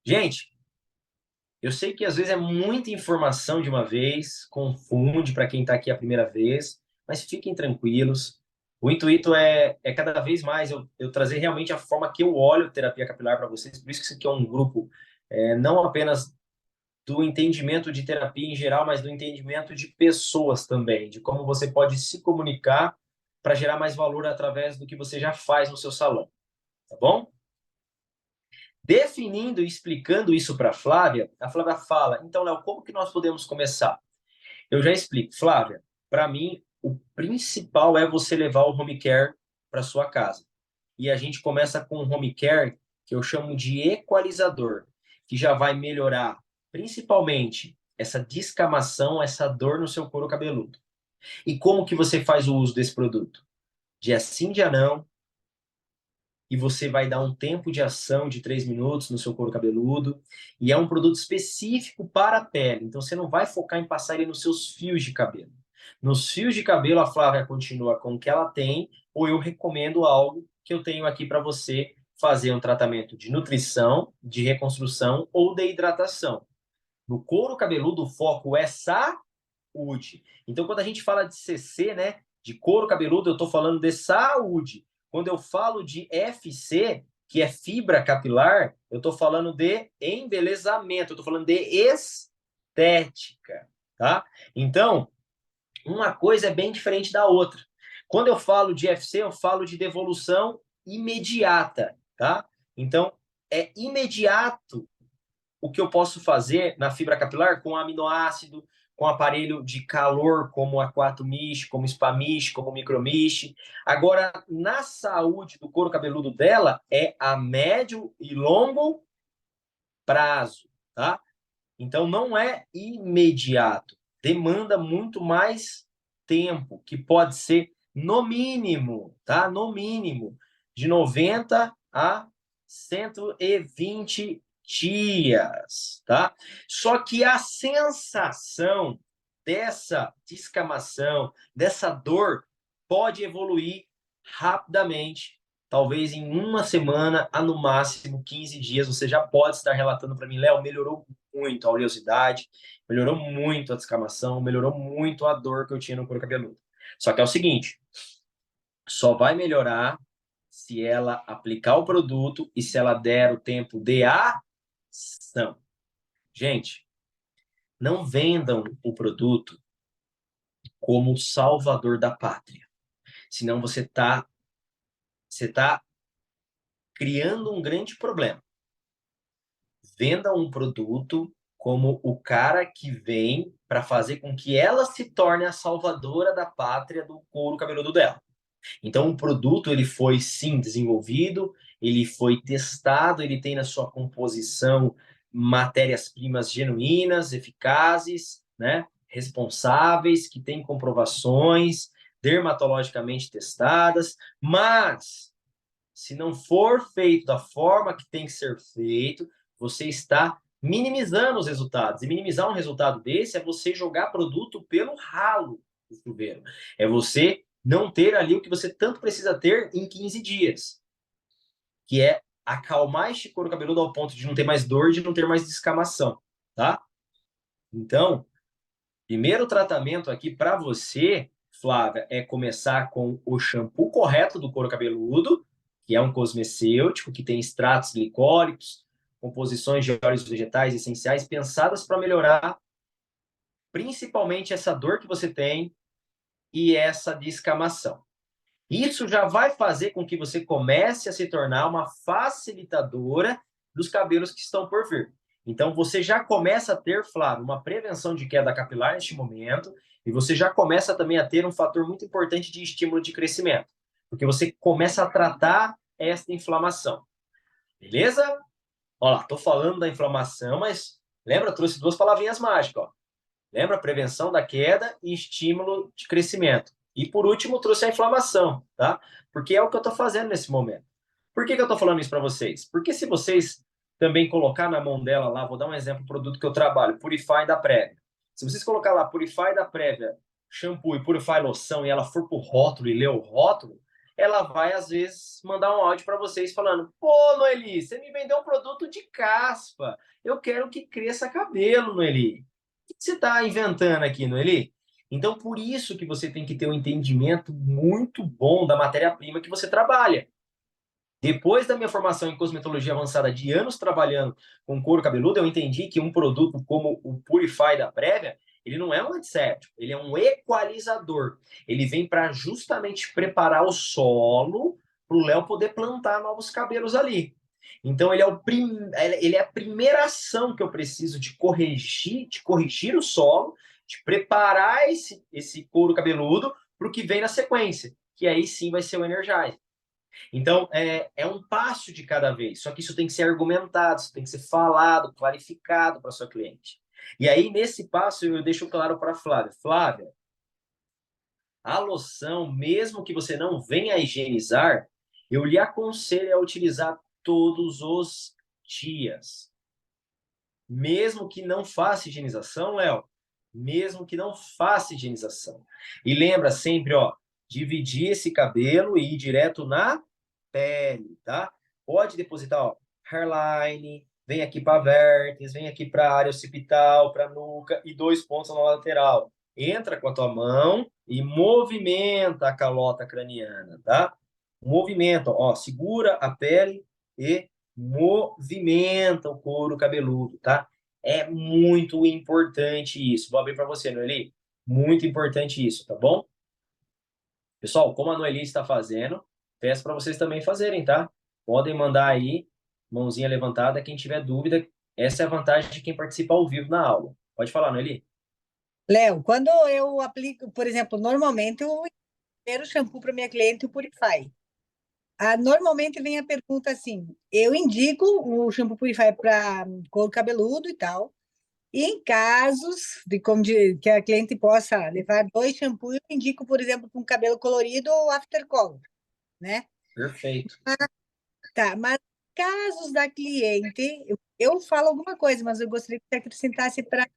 Gente, eu sei que às vezes é muita informação de uma vez, confunde para quem está aqui a primeira vez, mas fiquem tranquilos. O intuito é cada vez mais eu trazer realmente a forma que eu olho terapia capilar para vocês. Por isso que isso aqui é um grupo não apenas do entendimento de terapia em geral, mas do entendimento de pessoas também, de como você pode se comunicar para gerar mais valor através do que você já faz no seu salão, tá bom? Definindo e explicando isso para a Flávia fala, então, Léo, como que nós podemos começar? Eu já explico. Flávia, para mim, o principal é você levar o home care para sua casa. E a gente começa com um home care que eu chamo de equalizador, que já vai melhorar principalmente essa descamação, essa dor no seu couro cabeludo. E como que você faz o uso desse produto? Dia sim, dia não, e você vai dar um tempo de ação de 3 minutos no seu couro cabeludo, e é um produto específico para a pele, então você não vai focar em passar ele nos seus fios de cabelo. Nos fios de cabelo, a Flávia continua com o que ela tem, ou eu recomendo algo que eu tenho aqui para você fazer um tratamento de nutrição, de reconstrução ou de hidratação. No couro cabeludo, o foco é saúde. Então, quando a gente fala de CC, né, de couro cabeludo, eu estou falando de saúde. Quando eu falo de FC, que é fibra capilar, eu estou falando de embelezamento, eu estou falando de estética, tá? Então, uma coisa é bem diferente da outra. Quando eu falo de FC, eu falo de devolução imediata, tá? Então, é imediato o que eu posso fazer na fibra capilar com aminoácido, com aparelho de calor, como a 4-Mish, como Spamish, como Micromish. Agora, na saúde do couro cabeludo dela, é a médio e longo prazo, tá? Então, não é imediato. Demanda muito mais tempo, que pode ser, no mínimo, tá? No mínimo, de 90 a 120 dias, tá? Só que a sensação dessa descamação, dessa dor, pode evoluir rapidamente. Talvez em uma semana a no máximo 15 dias, você já pode estar relatando para mim, Léo, melhorou muito a oleosidade, melhorou muito a descamação, melhorou muito a dor que eu tinha no couro cabeludo. Só que é o seguinte, só vai melhorar se ela aplicar o produto e se ela der o tempo de ação. Gente, não vendam o produto como o salvador da pátria. Senão você tá criando um grande problema. Venda um produto como o cara que vem para fazer com que ela se torne a salvadora da pátria do couro cabeludo dela. Então, o produto ele foi sim desenvolvido, ele foi testado, ele tem na sua composição matérias-primas genuínas, eficazes, né? Responsáveis, que têm comprovações dermatologicamente testadas, mas se não for feito da forma que tem que ser feito, você está minimizando os resultados. E minimizar um resultado desse é você jogar produto pelo ralo do chuveiro. É você não ter ali o que você tanto precisa ter em 15 dias, que é acalmar este couro cabeludo ao ponto de não ter mais dor, de não ter mais descamação, tá? Então, primeiro tratamento aqui para você, Flávia, é começar com o shampoo correto do couro cabeludo, que é um cosmecêutico, que tem extratos glicólicos, composições de óleos vegetais essenciais pensadas para melhorar principalmente essa dor que você tem e essa descamação. Isso já vai fazer com que você comece a se tornar uma facilitadora dos cabelos que estão por vir. Então, você já começa a ter, Flávio, uma prevenção de queda capilar neste momento, e você já começa também a ter um fator muito importante de estímulo de crescimento, porque você começa a tratar esta inflamação. Beleza? Olha lá, estou falando da inflamação, mas lembra, eu trouxe duas palavrinhas mágicas, ó. Lembra? Prevenção da queda e estímulo de crescimento. E por último, trouxe a inflamação, tá? Porque é o que eu estou fazendo nesse momento. Por que eu estou falando isso para vocês? Porque se vocês também colocar na mão dela lá, vou dar um exemplo do produto que eu trabalho, Purify da Prévia. Se vocês colocar lá Purify da Prévia, shampoo e Purify loção, e ela for pro rótulo e ler o rótulo, ela vai, às vezes, mandar um áudio para vocês falando: pô, Noeli, você me vendeu um produto de caspa. Eu quero que cresça cabelo, Noeli. O que você está inventando aqui, Noeli? Então, por isso que você tem que ter um entendimento muito bom da matéria-prima que você trabalha. Depois da minha formação em cosmetologia avançada de anos trabalhando com couro cabeludo, eu entendi que um produto como o Purify da Prévia, ele não é um antisséptico, ele é um equalizador. Ele vem para justamente preparar o solo para o Léo poder plantar novos cabelos ali. Então, ele é a primeira ação que eu preciso de corrigir o solo, de preparar esse couro cabeludo para o que vem na sequência, que aí sim vai ser o Energize. Então, é um passo de cada vez. Só que isso tem que ser argumentado, isso tem que ser falado, clarificado para sua cliente. E aí, nesse passo, eu deixo claro para a Flávia. Flávia, a loção, mesmo que você não venha a higienizar, eu lhe aconselho a utilizar todos os dias. Mesmo que não faça higienização, Léo, mesmo que não faça higienização. E lembra sempre, ó, dividir esse cabelo e ir direto na pele, tá? Pode depositar, ó, hairline, vem aqui para vértex, vem aqui para área occipital, para nuca e 2 pontos na lateral. Entra com a tua mão e movimenta a calota craniana, tá? Movimenta, ó, segura a pele e movimenta o couro cabeludo, tá? É muito importante isso. Vou abrir para você, Noeli. Muito importante isso, tá bom? Pessoal, como a Noeli está fazendo, peço para vocês também fazerem, tá? Podem mandar aí, mãozinha levantada, quem tiver dúvida. Essa é a vantagem de quem participa ao vivo na aula. Pode falar, Noeli. Léo, quando eu aplico, por exemplo, normalmente eu primeiro shampoo para minha cliente o Purify. Normalmente vem a pergunta assim: eu indico o shampoo Purify para couro cabeludo e tal. E em casos que a cliente possa levar 2 shampoos, eu indico, por exemplo, para um cabelo colorido ou after color, né? Perfeito. Tá, mas casos da cliente, eu falo alguma coisa, mas eu gostaria que você acrescentasse para.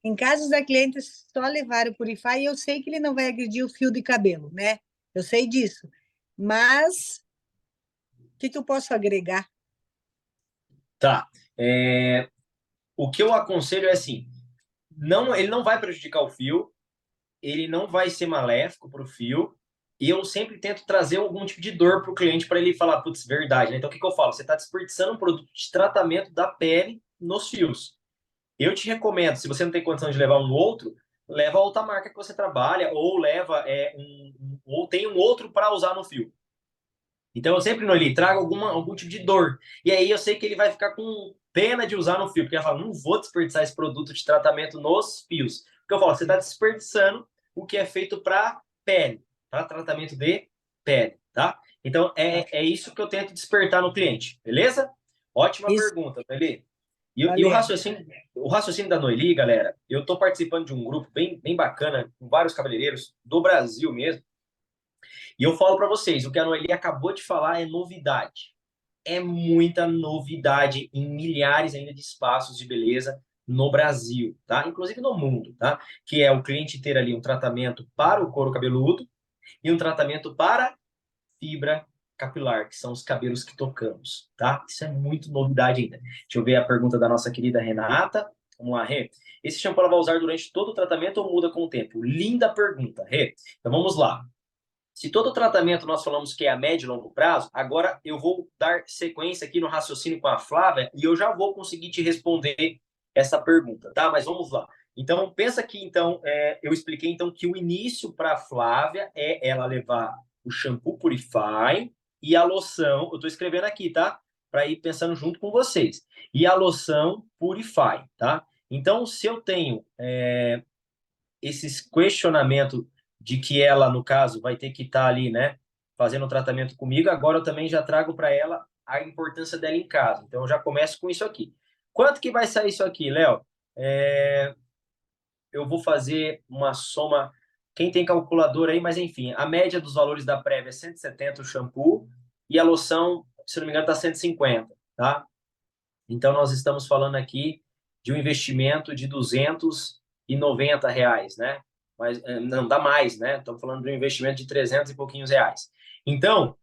Em casos da cliente só levar o Purify, eu sei que ele não vai agredir o fio de cabelo, né? Eu sei disso. Mas o que eu posso agregar? Tá. O que eu aconselho é assim, ele não vai prejudicar o fio, ele não vai ser maléfico para o fio, e eu sempre tento trazer algum tipo de dor para o cliente para ele falar, putz, verdade, né? Então, o que eu falo? Você está desperdiçando um produto de tratamento da pele nos fios. Eu te recomendo, se você não tem condição de levar um outro, leva a outra marca que você trabalha, ou leva ou tem um outro para usar no fio. Então, eu sempre no ali trago algum tipo de dor. E aí eu sei que ele vai ficar com pena de usar no fio, porque ele fala, não vou desperdiçar esse produto de tratamento nos fios. Porque eu falo, você está desperdiçando o que é feito para pele, para tratamento de pele, tá? Então, é isso que eu tento despertar no cliente, beleza? Ótima Isso, pergunta, Noeli. E valeu. o raciocínio da Noeli, galera, eu estou participando de um grupo bem bacana, com vários cabeleireiros do Brasil mesmo, e eu falo para vocês, o que a Noeli acabou de falar é novidade. É muita novidade em milhares ainda de espaços de beleza no Brasil, tá? Inclusive no mundo, tá? Que é o cliente ter ali um tratamento para o couro cabeludo e um tratamento para fibra capilar, que são os cabelos que tocamos, tá? Isso é muito novidade ainda. Deixa eu ver a pergunta da nossa querida Renata. Vamos lá, Rê. Esse shampoo ela vai usar durante todo o tratamento ou muda com o tempo? Linda pergunta, Rê. Então vamos lá. Se todo o tratamento nós falamos que é a médio e longo prazo, agora eu vou dar sequência aqui no raciocínio com a Flávia e eu já vou conseguir te responder essa pergunta, tá? Mas vamos lá. Então, pensa que então eu expliquei então que o início para a Flávia é ela levar o shampoo Purify e a loção, eu estou escrevendo aqui, tá? Para ir pensando junto com vocês. E a loção Purify, tá? Então, se eu tenho esses questionamentos de que ela, no caso, vai ter que estar ali, né, fazendo o tratamento comigo, agora eu também já trago para ela a importância dela em casa. Então, eu já começo com isso aqui. Quanto que vai sair isso aqui, Léo? Eu vou fazer uma soma. Quem tem calculadora aí, mas enfim, a média dos valores da Prévia é 170 o shampoo e a loção, se não me engano, está 150, tá? Então, nós estamos falando aqui de um investimento de R$ 290, né? Mas não dá mais, né? Estamos falando de um investimento de 300 e pouquinhos reais. Então,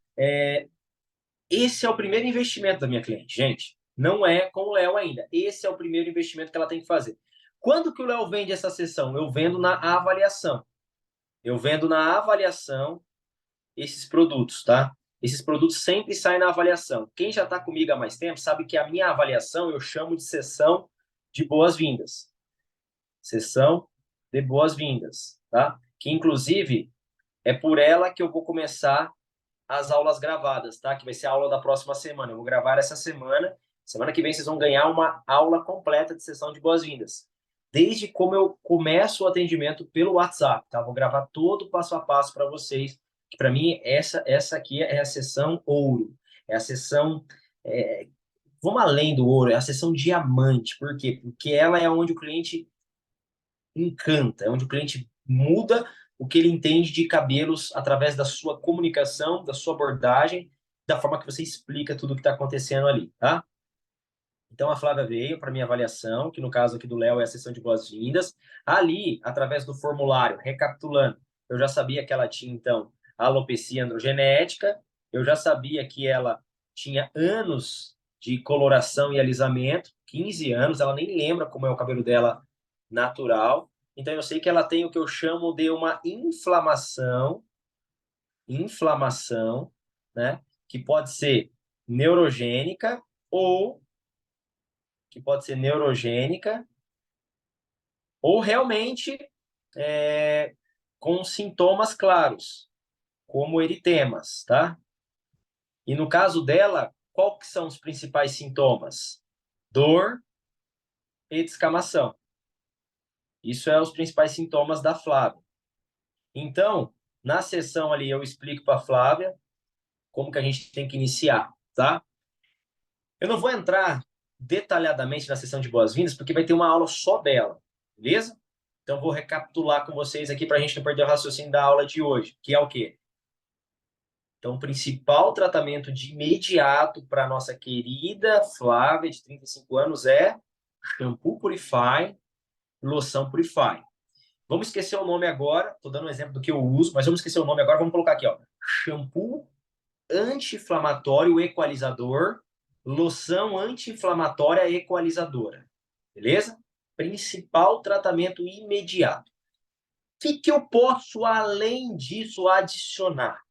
esse é o primeiro investimento da minha cliente, gente. Não é com o Léo ainda. Esse é o primeiro investimento que ela tem que fazer. Quando que o Léo vende essa sessão? Eu vendo na avaliação. eu vendo na avaliação esses produtos, tá? Esses produtos sempre saem na avaliação. Quem já está comigo há mais tempo sabe que a minha avaliação eu chamo de sessão de boas-vindas. Sessão de boas-vindas, tá? Que, inclusive, é por ela que eu vou começar as aulas gravadas, tá? Que vai ser a aula da próxima semana. Eu vou gravar essa semana. Semana que vem vocês vão ganhar uma aula completa de sessão de boas-vindas. Desde como eu começo o atendimento pelo WhatsApp, tá? Vou gravar todo o passo a passo para vocês. Que para mim essa aqui é a sessão ouro. É a sessão vamos além do ouro, é a sessão diamante. Por quê? Porque ela é onde o cliente encanta, é onde o cliente muda o que ele entende de cabelos através da sua comunicação, da sua abordagem, da forma que você explica tudo o que está acontecendo ali, tá? Então, a Flávia veio para minha avaliação, que no caso aqui do Léo é a sessão de boas-vindas. Ali, através do formulário, recapitulando, eu já sabia que ela tinha, então, alopecia androgenética, eu já sabia que ela tinha anos de coloração e alisamento, 15 anos, ela nem lembra como é o cabelo dela natural. Então, eu sei que ela tem o que eu chamo de uma inflamação, né? Que pode ser neurogênica ou realmente é, com sintomas claros, como eritemas, tá? E no caso dela, qual que são os principais sintomas? Dor e descamação. Isso é os principais sintomas da Flávia. Então, na sessão ali, eu explico para a Flávia como que a gente tem que iniciar, tá? Eu não vou entrar detalhadamente na sessão de boas-vindas, porque vai ter uma aula só dela, beleza? Então, vou recapitular com vocês aqui para a gente não perder o raciocínio da aula de hoje, que é o quê? Então, o principal tratamento de imediato para a nossa querida Flávia, de 35 anos, é shampoo Purify, loção Purify. Vamos esquecer o nome agora, estou dando um exemplo do que eu uso, mas vamos esquecer o nome agora, vamos colocar aqui, ó, shampoo anti-inflamatório equalizador, loção anti-inflamatória equalizadora. Beleza? Principal tratamento imediato. O que eu posso, além disso, adicionar?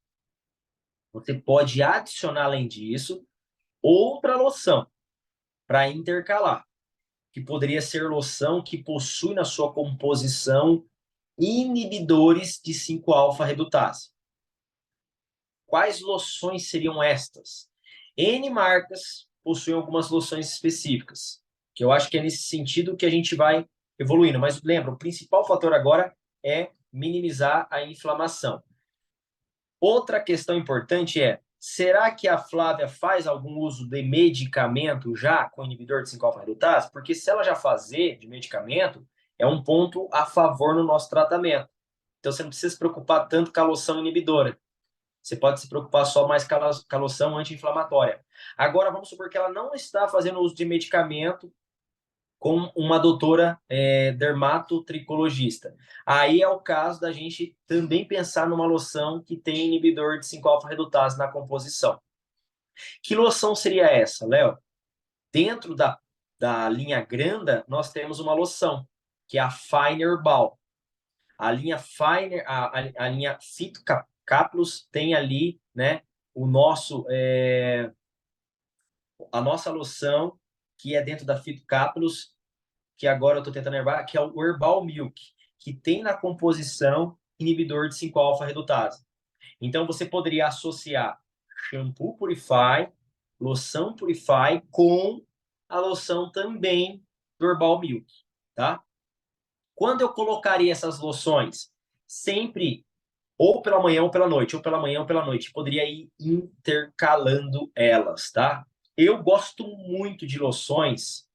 Você pode adicionar, além disso, outra loção para intercalar, que poderia ser loção que possui na sua composição inibidores de 5-alfa-redutase. Quais loções seriam estas? N marcas possuem algumas loções específicas, que eu acho que é nesse sentido que a gente vai evoluindo. Mas lembra, o principal fator agora é minimizar a inflamação. Outra questão importante é, será que a Flávia faz algum uso de medicamento já com inibidor de 5-alfa-redutase? Porque se ela já fazer de medicamento, é um ponto a favor no nosso tratamento. Então, você não precisa se preocupar tanto com a loção inibidora. Você pode se preocupar só mais com a loção anti-inflamatória. Agora, vamos supor que ela não está fazendo uso de medicamento com uma doutora dermatotricologista. Aí é o caso da gente também pensar numa loção que tem inibidor de 5-alfa-redutase na composição. Que loção seria essa, Léo? Dentro da linha Granda, nós temos uma loção, que é a Fine Herbal. A linha Fine, a linha Phytocápsulos tem ali, né, a nossa loção, que é dentro da Phytocápsulos, que agora eu estou tentando lembrar, que é o Herbal Milk, que tem na composição inibidor de 5-alfa-redutase. Então, você poderia associar shampoo Purify, loção Purify, com a loção também do Herbal Milk, tá? Quando eu colocaria essas loções? Sempre ou pela manhã ou pela noite, ou pela manhã ou pela noite. Poderia ir intercalando elas, tá? Eu gosto muito de loções,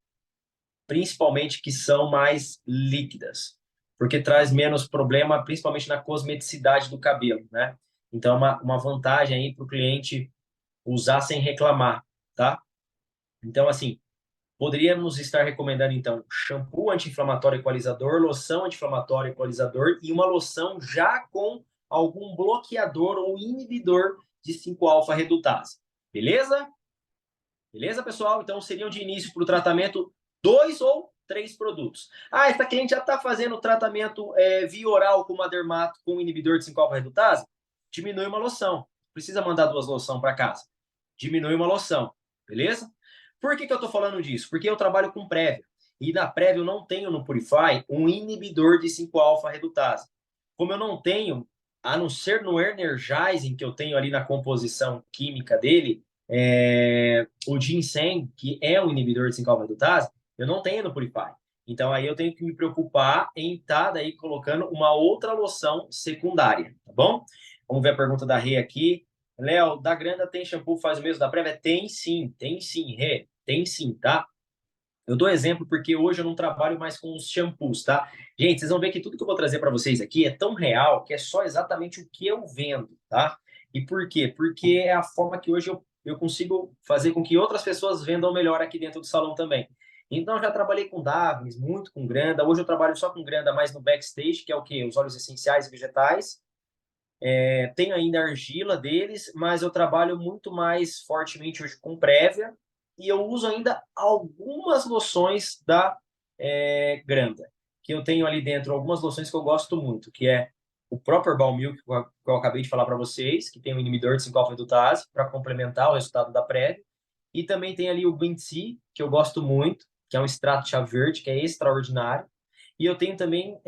principalmente que são mais líquidas, porque traz menos problema, principalmente na cosmeticidade do cabelo, né? Então, uma vantagem aí para o cliente usar sem reclamar, tá? Então, assim, poderíamos estar recomendando, então, shampoo anti-inflamatório equalizador, loção anti-inflamatório equalizador e uma loção já com algum bloqueador ou inibidor de 5-alfa-redutase. Beleza? Beleza, pessoal? Então, seriam de início para o tratamento 2 ou 3 produtos. Ah, essa cliente já está fazendo tratamento via oral com uma dermato com inibidor de 5-alfa-redutase? Diminui uma loção. Precisa mandar 2 loções para casa. Diminui uma loção, beleza? Por que eu estou falando disso? Porque eu trabalho com prévia. E na prévia eu não tenho no Purify um inibidor de 5-alfa-redutase. Como eu não tenho, a não ser no Energizing, que eu tenho ali na composição química dele, o ginseng, que é um inibidor de 5-alfa-redutase, eu não tenho no Purify. Então aí eu tenho que me preocupar em estar daí colocando uma outra loção secundária, tá bom? Vamos ver a pergunta da Rê aqui. Léo, da Granda tem shampoo que faz o mesmo da Prévia? Tem sim, Rê, tem sim, tá? Eu dou exemplo porque hoje eu não trabalho mais com os shampoos, tá? Gente, vocês vão ver que tudo que eu vou trazer para vocês aqui é tão real que é só exatamente o que eu vendo, tá? E por quê? Porque é a forma que hoje eu consigo fazer com que outras pessoas vendam melhor aqui dentro do salão também. Então, eu já trabalhei com Davines, muito com Granda. Hoje eu trabalho só com Granda, mais no backstage, que é o quê? Os óleos essenciais e vegetais. Tem ainda a argila deles, mas eu trabalho muito mais fortemente hoje com prévia e eu uso ainda algumas loções da Granda, que eu tenho ali dentro algumas loções que eu gosto muito, que é o próprio Herbal Milk, que eu acabei de falar para vocês, que tem um inibidor de 5-alfa-redutase para complementar o resultado da prévia, e também tem ali o Green Tea, que eu gosto muito, que é um extrato de chá verde, que é extraordinário, e eu tenho também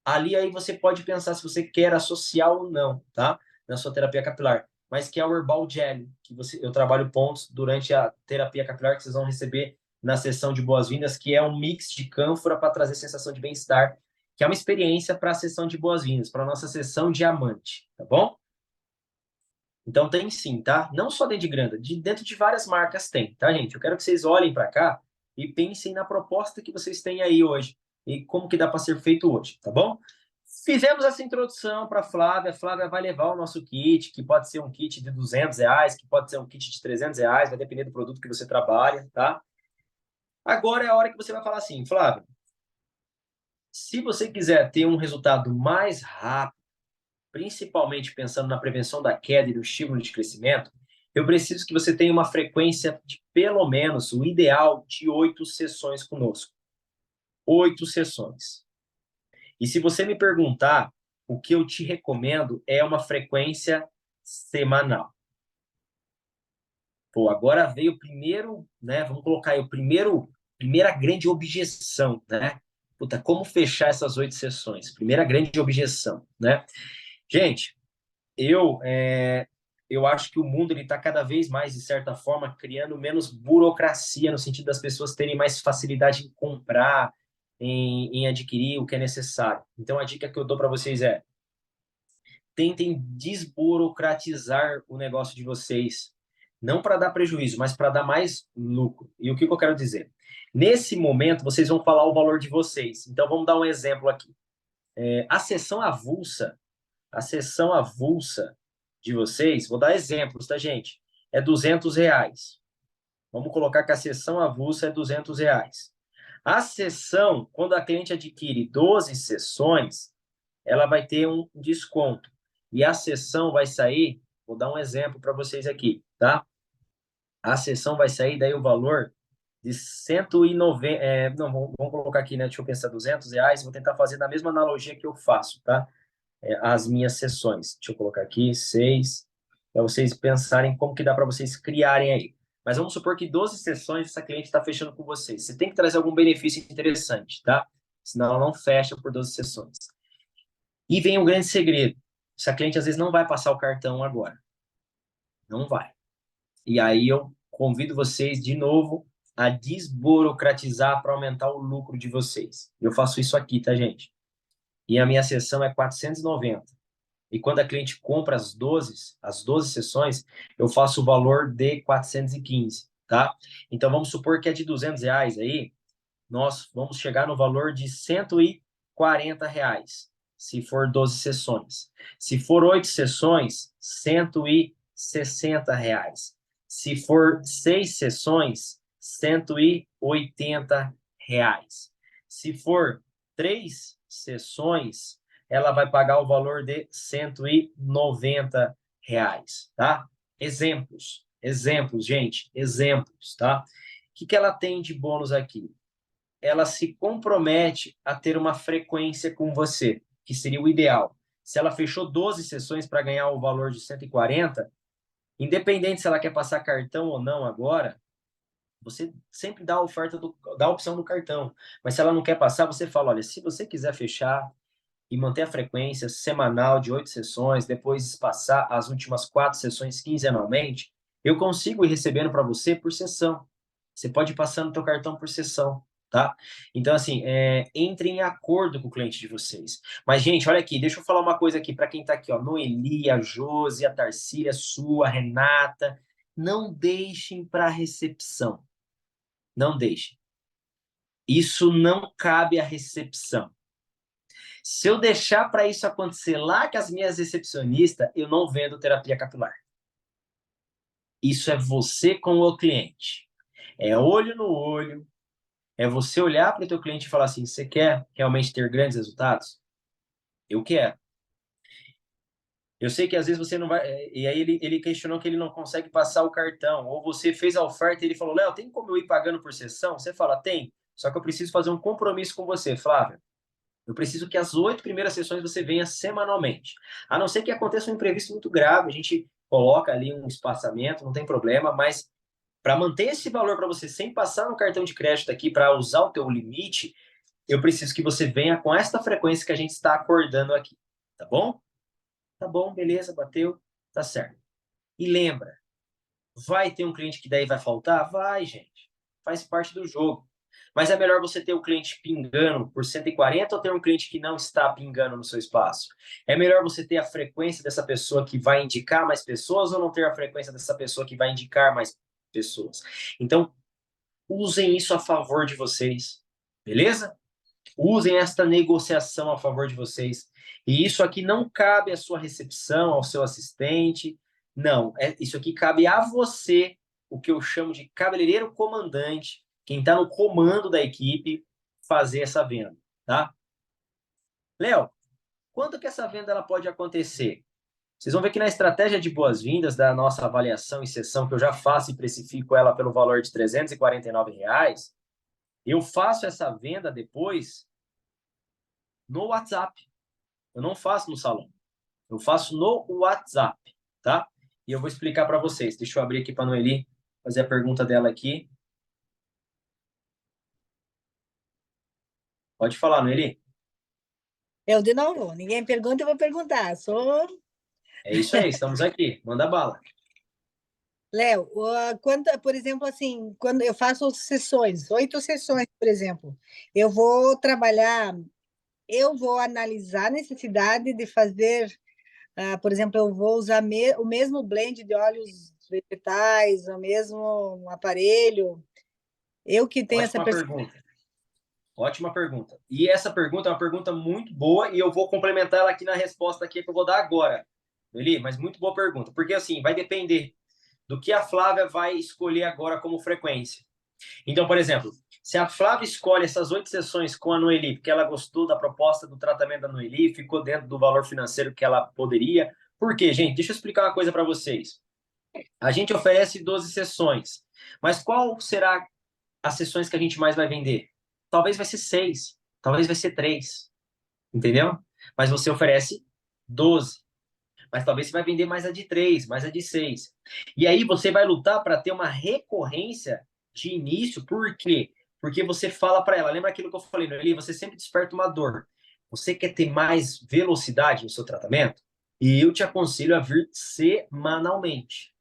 ali aí você pode pensar se você quer associar ou não, tá? Na sua terapia capilar. Mas que é o Herbal Jelly, que eu trabalho pontos durante a terapia capilar que vocês vão receber na sessão de boas-vindas, que é um mix de cânfora para trazer sensação de bem-estar, que é uma experiência para a sessão de boas-vindas, para a nossa sessão diamante, tá bom? Então tem sim, tá? Não só dentro de Granda, dentro de várias marcas tem, tá, gente? Eu quero que vocês olhem para cá e pensem na proposta que vocês têm aí hoje e como que dá para ser feito hoje, tá bom? Fizemos essa introdução para a Flávia. A Flávia vai levar o nosso kit, que pode ser um kit de R$ 200, que pode ser um kit de R$ 300, vai depender do produto que você trabalha, tá? Agora é a hora que você vai falar assim, Flávia, se você quiser ter um resultado mais rápido, principalmente pensando na prevenção da queda e do estímulo de crescimento, eu preciso que você tenha uma frequência de pelo menos o ideal de 8 sessões conosco. 8 sessões. E se você me perguntar, o que eu te recomendo é uma frequência semanal. Pô, agora veio o primeiro, né? Vamos colocar aí primeira grande objeção, né? Puta, como fechar essas 8 sessões? Primeira grande objeção, né? Gente, eu acho que o mundo ele está cada vez mais, de certa forma, criando menos burocracia, no sentido das pessoas terem mais facilidade em comprar, em adquirir o que é necessário. Então, a dica que eu dou para vocês é: tentem desburocratizar o negócio de vocês. Não para dar prejuízo, mas para dar mais lucro. E o que eu quero dizer? Nesse momento, vocês vão falar o valor de vocês. Então, vamos dar um exemplo aqui. A sessão avulsa de vocês, vou dar exemplos, tá, gente? É R$ 200. Vamos colocar que a sessão avulsa é R$ 200. A sessão, quando a cliente adquire 12 sessões, ela vai ter um desconto. E a sessão vai sair, vou dar um exemplo para vocês aqui, tá? A sessão vai sair daí o valor de 190, não, vamos colocar aqui, né? Deixa eu pensar, R$ 200, vou tentar fazer na mesma analogia que eu faço, tá? As minhas sessões. Deixa eu colocar aqui, 6, para vocês pensarem como que dá para vocês criarem aí. Mas vamos supor que 12 sessões essa cliente está fechando com vocês. Você tem que trazer algum benefício interessante, tá? Senão ela não fecha por 12 sessões. E vem um grande segredo. Essa cliente às vezes não vai passar o cartão agora. Não vai. E aí eu convido vocês de novo a desburocratizar para aumentar o lucro de vocês. Eu faço isso aqui, tá, gente? E a minha sessão é 490. E quando a cliente compra as 12 sessões, eu faço o valor de 415, tá? Então, vamos supor que é de R$ 200 aí, nós vamos chegar no valor de R$ 140, se for 12 sessões. Se for 8 sessões, R$ 160. Se for 6 sessões, R$ 180. Se for 3 sessões, ela vai pagar o valor de R$ 190, tá? Exemplos, gente, exemplos, tá? O que ela tem de bônus aqui? ela se compromete a ter uma frequência com você, que seria o ideal. Se ela fechou 12 sessões para ganhar o valor de 140, independente se ela quer passar cartão ou não agora, você sempre dá a oferta dá a opção do cartão. Mas se ela não quer passar, você fala, olha, se você quiser fechar e manter a frequência semanal de 8 sessões, depois passar as últimas 4 sessões quinzenalmente, eu consigo ir recebendo para você por sessão. Você pode ir passando o teu cartão por sessão, tá? Então, assim, entre em acordo com o cliente de vocês. Mas, gente, olha aqui, deixa eu falar uma coisa aqui para quem está aqui, ó, Noeli, a Josi, a Tarsília, a sua, a Renata, não deixem para a recepção. Não deixem. Isso não cabe à recepção. Se eu deixar para isso acontecer lá com as minhas recepcionistas, eu não vendo terapia capilar. Isso é você com o cliente. É olho no olho. É você olhar para o teu cliente e falar assim, você quer realmente ter grandes resultados? Eu quero. Eu sei que às vezes você não vai... E aí ele questionou que ele não consegue passar o cartão. Ou você fez a oferta e ele falou, Léo, tem como eu ir pagando por sessão? Você fala, tem. Só que eu preciso fazer um compromisso com você, Flávia. Eu preciso que as 8 primeiras sessões você venha semanalmente. A não ser que aconteça um imprevisto muito grave, a gente coloca ali um espaçamento, não tem problema, mas para manter esse valor para você sem passar no cartão de crédito aqui para usar o teu limite, eu preciso que você venha com esta frequência que a gente está acordando aqui, tá bom? Tá bom, beleza, bateu, tá certo. E lembra, vai ter um cliente que daí vai faltar? Vai, gente. Faz parte do jogo. Mas é melhor você ter o cliente pingando por 140 ou ter um cliente que não está pingando no seu espaço? É melhor você ter a frequência dessa pessoa que vai indicar mais pessoas ou não ter a frequência dessa pessoa que vai indicar mais pessoas? Então, usem isso a favor de vocês, beleza? Usem esta negociação a favor de vocês. E isso aqui não cabe à sua recepção, ao seu assistente. Não, isso aqui cabe a você, o que eu chamo de cabeleireiro comandante, quem está no comando da equipe, fazer essa venda, tá? Léo, quando que essa venda ela pode acontecer? Vocês vão ver que na estratégia de boas-vindas da nossa avaliação e sessão, que eu já faço e precifico ela pelo valor de R$ 349, eu faço essa venda depois no WhatsApp. Eu não faço no salão. Eu faço no WhatsApp, tá? E eu vou explicar para vocês. Deixa eu abrir aqui para a Noeli fazer a pergunta dela aqui. Pode falar, Noeli. Eu de novo, ninguém pergunta, eu vou perguntar. É isso aí, estamos aqui. Manda bala. Léo, por exemplo, assim, quando eu faço sessões, 8 sessões, por exemplo, eu vou trabalhar, eu vou analisar a necessidade de fazer, por exemplo, eu vou usar o mesmo blend de óleos vegetais, o mesmo aparelho. Eu que tenho essa Ótima pergunta. Ótima pergunta. E essa pergunta é uma pergunta muito boa e eu vou complementar ela aqui na resposta aqui que eu vou dar agora. Noeli, mas muito boa pergunta. Porque assim, vai depender do que a Flávia vai escolher agora como frequência. Então, por exemplo, se a Flávia escolhe essas 8 sessões com a Noeli, porque ela gostou da proposta do tratamento da Noeli, ficou dentro do valor financeiro que ela poderia. Por quê, gente? Deixa eu explicar uma coisa para vocês. A gente oferece 12 sessões, mas qual será as sessões que a gente mais vai vender? Talvez vai ser 6, talvez vai ser 3, entendeu? Mas você oferece 12. Mas talvez você vai vender mais a de 3, mais a de 6. E aí você vai lutar para ter uma recorrência de início, por quê? Porque você fala para ela, lembra aquilo que eu falei, Noeli? Você sempre desperta uma dor. Você quer ter mais velocidade no seu tratamento? E eu te aconselho a vir semanalmente.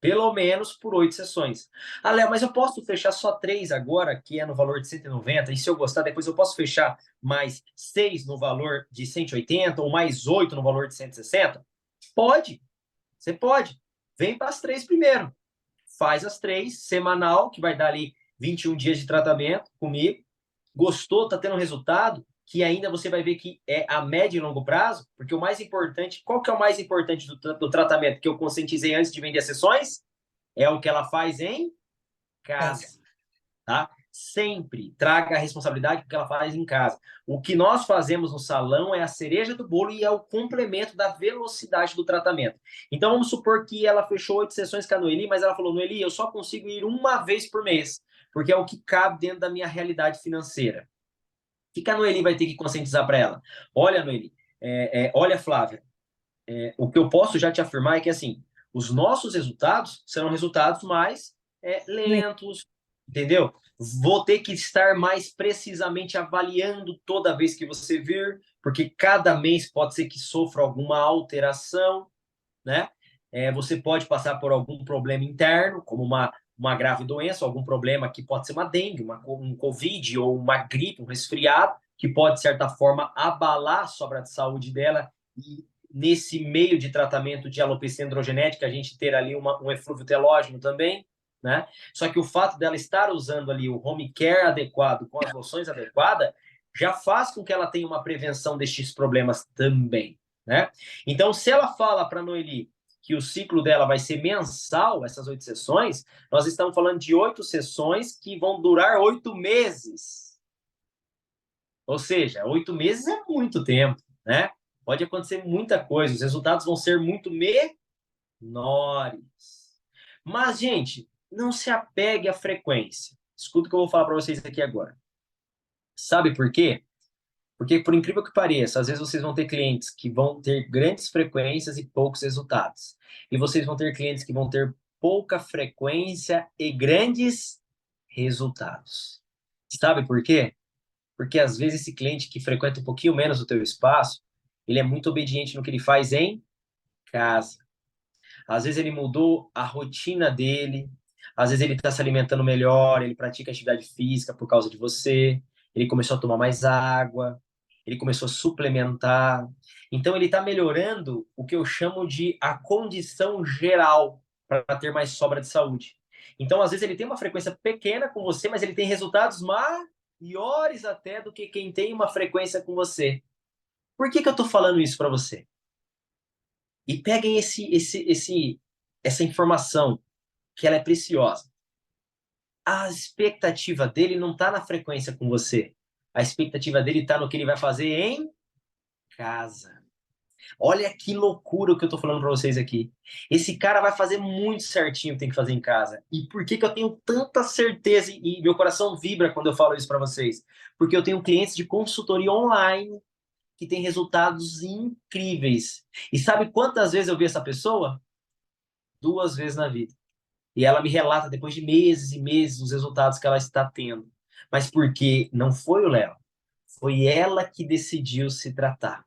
Pelo menos por 8 sessões. Ah, Léo, mas eu posso fechar só 3 agora, que é no valor de 190, e se eu gostar, depois eu posso fechar mais 6 no valor de 180, ou mais 8 no valor de 160? Pode, você pode. Vem para as 3 primeiro. Faz as 3, semanal, que vai dar ali 21 dias de tratamento comigo. Gostou, tá tendo resultado, que ainda você vai ver que é a médio e longo prazo, porque o mais importante, qual que é o mais importante do tratamento que eu conscientizei antes de vender as sessões? É o que ela faz em casa, tá? Sempre traga a responsabilidade do que ela faz em casa. O que nós fazemos no salão é a cereja do bolo e é o complemento da velocidade do tratamento. Então, vamos supor que ela fechou 8 sessões com a Noeli, mas ela falou, Noeli, eu só consigo ir uma vez por mês. porque é o que cabe dentro da minha realidade financeira. O que a Noeli vai ter que conscientizar para ela? Olha, Noeli, olha, Flávia, o que eu posso já te afirmar é que, assim, os nossos resultados serão resultados mais lentos, entendeu? Vou ter que estar mais precisamente avaliando toda vez que você vir, porque cada mês pode ser que sofra alguma alteração, né? Você pode passar por algum problema interno, como uma grave doença, algum problema que pode ser uma dengue, um Covid ou uma gripe, um resfriado, que pode, de certa forma, abalar a sobra de saúde dela e nesse meio de tratamento de alopecia androgenética, a gente ter ali um eflúvio telógeno também, né? Só que o fato dela estar usando ali o home care adequado, com as loções adequadas, já faz com que ela tenha uma prevenção destes problemas também, né? Então, se ela fala para a Noeli que o ciclo dela vai ser mensal, essas 8 sessões, nós estamos falando de 8 sessões que vão durar 8 meses. Ou seja, 8 meses é muito tempo, né? Pode acontecer muita coisa, os resultados vão ser muito menores. Mas, gente, não se apegue à frequência. Escuta o que eu vou falar para vocês aqui agora. Sabe por quê? Porque, por incrível que pareça, às vezes vocês vão ter clientes que vão ter grandes frequências e poucos resultados. E vocês vão ter clientes que vão ter pouca frequência e grandes resultados. Sabe por quê? Porque, às vezes, esse cliente que frequenta um pouquinho menos o teu espaço, ele é muito obediente no que ele faz em casa. Às vezes, ele mudou a rotina dele. Às vezes, ele está se alimentando melhor, ele pratica atividade física por causa de você. Ele começou a tomar mais água, ele começou a suplementar. Então, ele está melhorando o que eu chamo de a condição geral para ter mais sobra de saúde. Então, às vezes, ele tem uma frequência pequena com você, mas ele tem resultados maiores até do que quem tem uma frequência com você. Por que eu estou falando isso para você? E peguem essa informação, que ela é preciosa. A expectativa dele não está na frequência com você. A expectativa dele está no que ele vai fazer em casa. Olha que loucura o que eu estou falando para vocês aqui. Esse cara vai fazer muito certinho o que tem que fazer em casa. E por que eu tenho tanta certeza e meu coração vibra quando eu falo isso para vocês? Porque eu tenho clientes de consultoria online que têm resultados incríveis. E sabe quantas vezes eu vi essa pessoa? 2 vezes na vida. E ela me relata depois de meses e meses os resultados que ela está tendo. Mas porque não foi o Léo, foi ela que decidiu se tratar.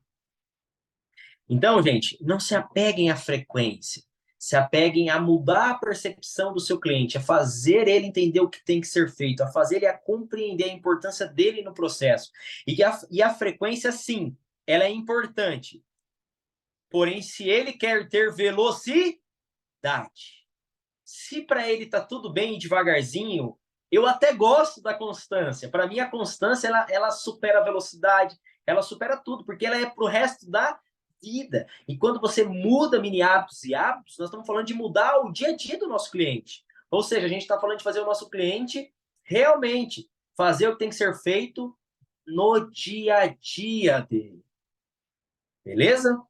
Então, gente, não se apeguem à frequência. Se apeguem a mudar a percepção do seu cliente, a fazer ele entender o que tem que ser feito, a fazer ele a compreender a importância dele no processo. E a frequência, sim, ela é importante. Porém, se ele quer ter velocidade, se para ele tá tudo bem devagarzinho, eu até gosto da constância. Para mim, a constância ela supera a velocidade, ela supera tudo, porque ela é para o resto da vida. E quando você muda mini hábitos e hábitos, nós estamos falando de mudar o dia a dia do nosso cliente. Ou seja, a gente está falando de fazer o nosso cliente realmente fazer o que tem que ser feito no dia a dia dele. Beleza?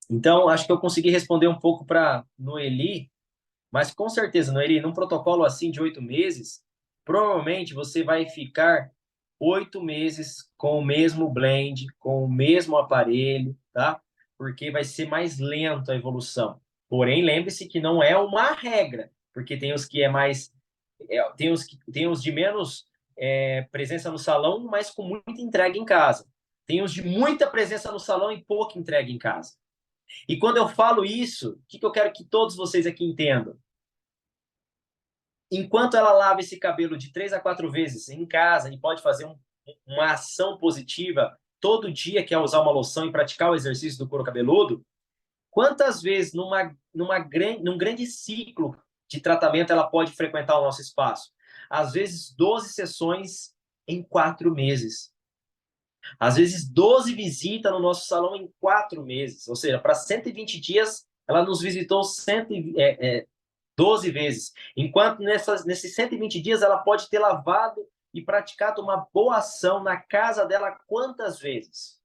Então, acho que eu consegui responder um pouco para Noeli. Mas com certeza, Noeli, num protocolo assim de 8 meses, provavelmente você vai ficar 8 meses com o mesmo blend, com o mesmo aparelho, tá? Porque vai ser mais lento a evolução. Porém, lembre-se que não é uma regra, porque tem os que é mais. Tem os de menos presença no salão, mas com muita entrega em casa. Tem os de muita presença no salão e pouca entrega em casa. E quando eu falo isso, o que eu quero que todos vocês aqui entendam? Enquanto ela lava esse cabelo de 3 a 4 vezes em casa e pode fazer uma ação positiva todo dia, que é usar uma loção e praticar o exercício do couro cabeludo, quantas vezes num grande ciclo de tratamento ela pode frequentar o nosso espaço? Às vezes 12 sessões em 4 meses. Às vezes 12 visitas no nosso salão em 4 meses. Ou seja, para 120 dias, ela nos visitou 12 vezes. Enquanto nesses 120 dias ela pode ter lavado e praticado uma boa ação na casa dela quantas vezes?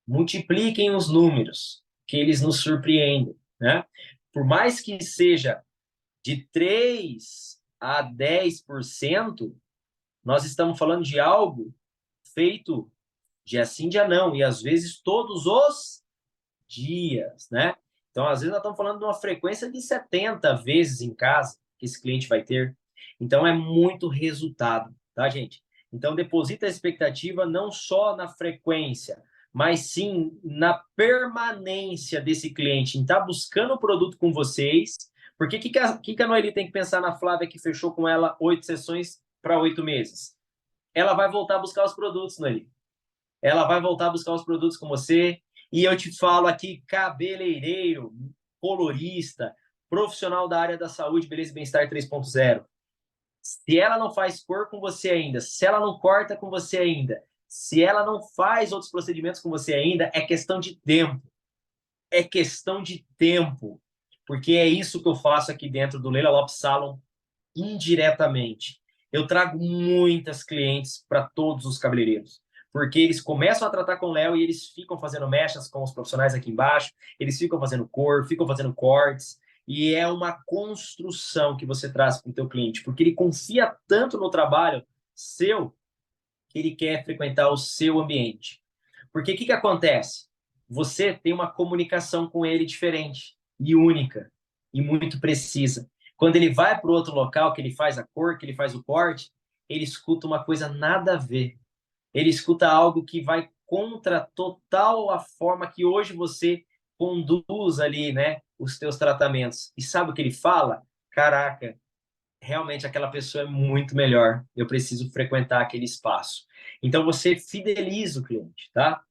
Multipliquem os números, que eles nos surpreendem, né? Por mais que seja de 3 a 10%, nós estamos falando de algo feito dia sim, dia não, e às vezes todos os dias, né? Então, às vezes, nós estamos falando de uma frequência de 70 vezes em casa que esse cliente vai ter. Então, é muito resultado, tá, gente? Então, deposita a expectativa não só na frequência, mas sim na permanência desse cliente, em estar buscando o produto com vocês. Porque o que a Noeli tem que pensar na Flávia que fechou com ela 8 sessões para 8 meses? Ela vai voltar a buscar os produtos, Noeli. Ela vai voltar a buscar os produtos com você. E eu te falo aqui, cabeleireiro, colorista, profissional da área da saúde, beleza e bem-estar 3.0. Se ela não faz cor com você ainda, se ela não corta com você ainda, se ela não faz outros procedimentos com você ainda, é questão de tempo. É questão de tempo. Porque é isso que eu faço aqui dentro do Leila Lopes Salon indiretamente. Eu trago muitas clientes para todos os cabeleireiros, porque eles começam a tratar com o Léo e eles ficam fazendo mechas com os profissionais aqui embaixo, eles ficam fazendo cor, ficam fazendo cortes, e é uma construção que você traz para o teu cliente, porque ele confia tanto no trabalho seu que ele quer frequentar o seu ambiente. Porque o que acontece? Você tem uma comunicação com ele diferente e única e muito precisa. Quando ele vai para o outro local, que ele faz a cor, que ele faz o corte, ele escuta uma coisa nada a ver. Ele escuta algo que vai contra total a forma que hoje você conduz ali, né, os teus tratamentos. E sabe o que ele fala? Caraca, realmente aquela pessoa é muito melhor. Eu preciso frequentar aquele espaço. Então você fideliza o cliente, tá?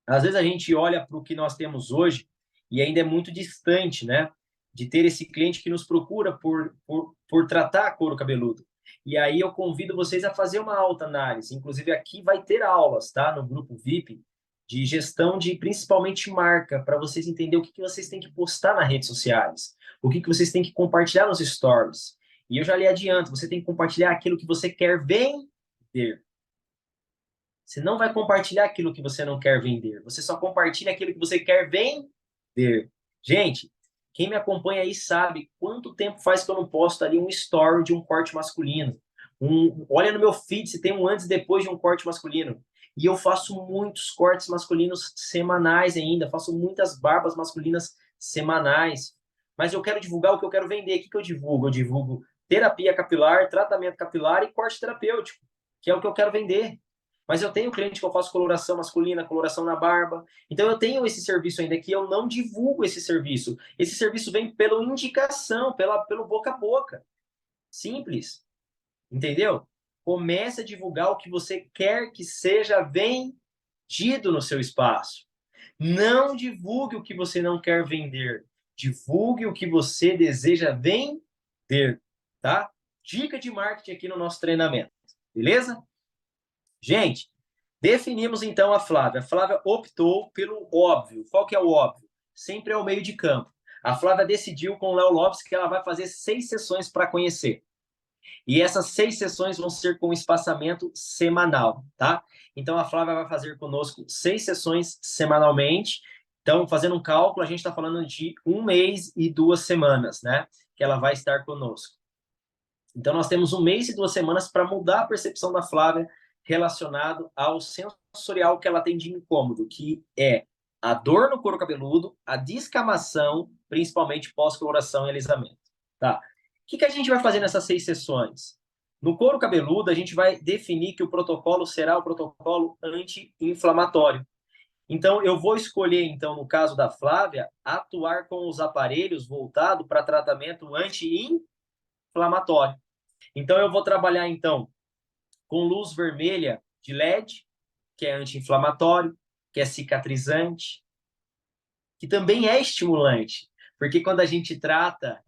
Às vezes a gente olha para o que nós temos hoje e ainda é muito distante, né? De ter esse cliente que nos procura por tratar couro cabeludo. E aí eu convido vocês a fazer uma autoanálise. Inclusive aqui vai ter aulas, tá? No grupo VIP de gestão de principalmente marca, para vocês entenderem o que vocês têm que postar nas redes sociais, o que vocês têm que compartilhar nos stories. E eu já lhe adianto, você tem que compartilhar aquilo que você quer vender. Você não vai compartilhar aquilo que você não quer vender. Você só compartilha aquilo que você quer vender. Gente, quem me acompanha aí sabe quanto tempo faz que eu não posto ali um story de um corte masculino. Olha no meu feed se tem um antes e depois de um corte masculino. E eu faço muitos cortes masculinos semanais ainda. Faço muitas barbas masculinas semanais. Mas eu quero divulgar o que eu quero vender. O que eu divulgo? Eu divulgo terapia capilar, tratamento capilar e corte terapêutico, que é o que eu quero vender. Mas eu tenho cliente que eu faço coloração masculina, coloração na barba. Então eu tenho esse serviço ainda que eu não divulgo esse serviço. Esse serviço vem pela indicação, pelo boca a boca. Simples. Entendeu? Comece a divulgar o que você quer que seja vendido no seu espaço. Não divulgue o que você não quer vender. Divulgue o que você deseja vender, tá? Dica de marketing aqui no nosso treinamento. Beleza? Gente, definimos então a Flávia. A Flávia optou pelo óbvio. Qual que é o óbvio? Sempre é o meio de campo. A Flávia decidiu com o Léo Lopes que ela vai fazer 6 sessões para conhecer. E essas 6 sessões vão ser com espaçamento semanal, tá? Então a Flávia vai fazer conosco 6 sessões semanalmente. Então, fazendo um cálculo, a gente está falando de 1 mês e 2 semanas, né? Que ela vai estar conosco. Então, nós temos 1 mês e 2 semanas para mudar a percepção da Flávia relacionado ao sensorial que ela tem de incômodo, que é a dor no couro cabeludo, a descamação, principalmente pós-coloração e alisamento. Tá? O que a gente vai fazer nessas 6 sessões? No couro cabeludo, a gente vai definir que o protocolo será o protocolo anti-inflamatório. Então, eu vou escolher, então, no caso da Flávia, atuar com os aparelhos voltados para tratamento anti-inflamatório. Então, eu vou trabalhar, então, com luz vermelha de LED, que é anti-inflamatório, que é cicatrizante, que também é estimulante, porque quando a gente trata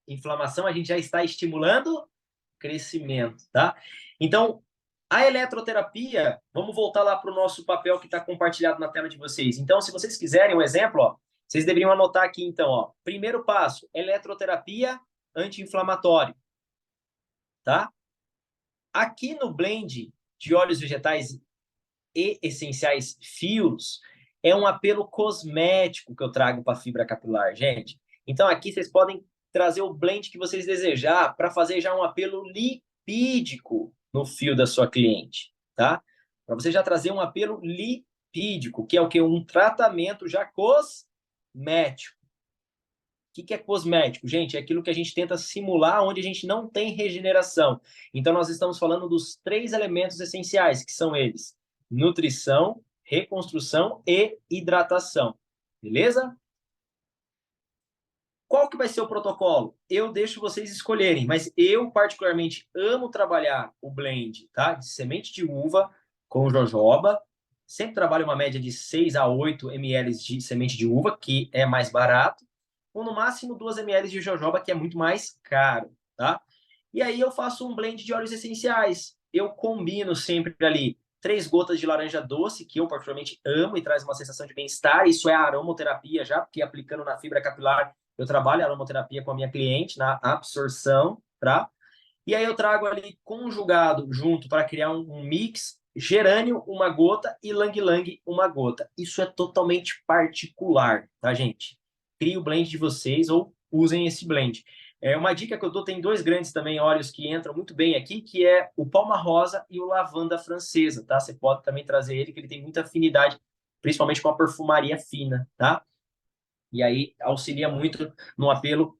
inflamação, a gente já está estimulando crescimento, tá? Então, a eletroterapia, vamos voltar lá para o nosso papel que está compartilhado na tela de vocês. Então, se vocês quiserem um exemplo, ó, vocês deveriam anotar aqui, então, ó. Primeiro passo, eletroterapia anti-inflamatório, tá? Aqui no blend de óleos vegetais e essenciais fios, é um apelo cosmético que eu trago para a fibra capilar, gente. Então, aqui vocês podem trazer o blend que vocês desejar para fazer já um apelo lipídico no fio da sua cliente, tá? Para você já trazer um apelo lipídico, que é o que? Um tratamento já cosmético. O que é cosmético? Gente, é aquilo que a gente tenta simular onde a gente não tem regeneração. Então, nós estamos falando dos 3 elementos essenciais, que são eles: nutrição, reconstrução e hidratação. Beleza? Qual que vai ser o protocolo? Eu deixo vocês escolherem, mas eu particularmente amo trabalhar o blend, tá? De semente de uva com jojoba. Sempre trabalho uma média de 6 a 8 ml de semente de uva, que é mais barato, ou no máximo 2 ml de jojoba, que é muito mais caro, tá? E aí eu faço um blend de óleos essenciais. Eu combino sempre ali 3 gotas de laranja doce, que eu particularmente amo e traz uma sensação de bem-estar. Isso é aromoterapia já, porque aplicando na fibra capilar eu trabalho a aromoterapia com a minha cliente na absorção, tá? E aí eu trago ali conjugado junto para criar um mix, gerânio uma gota e lang-lang uma gota. Isso é totalmente particular, tá, gente? Crie o blend de vocês ou usem esse blend. Uma dica que eu dou, tem 2 grandes também óleos que entram muito bem aqui, que é o palma rosa e o lavanda francesa, tá? Você pode também trazer ele, que ele tem muita afinidade, principalmente com a perfumaria fina, tá? E aí auxilia muito no apelo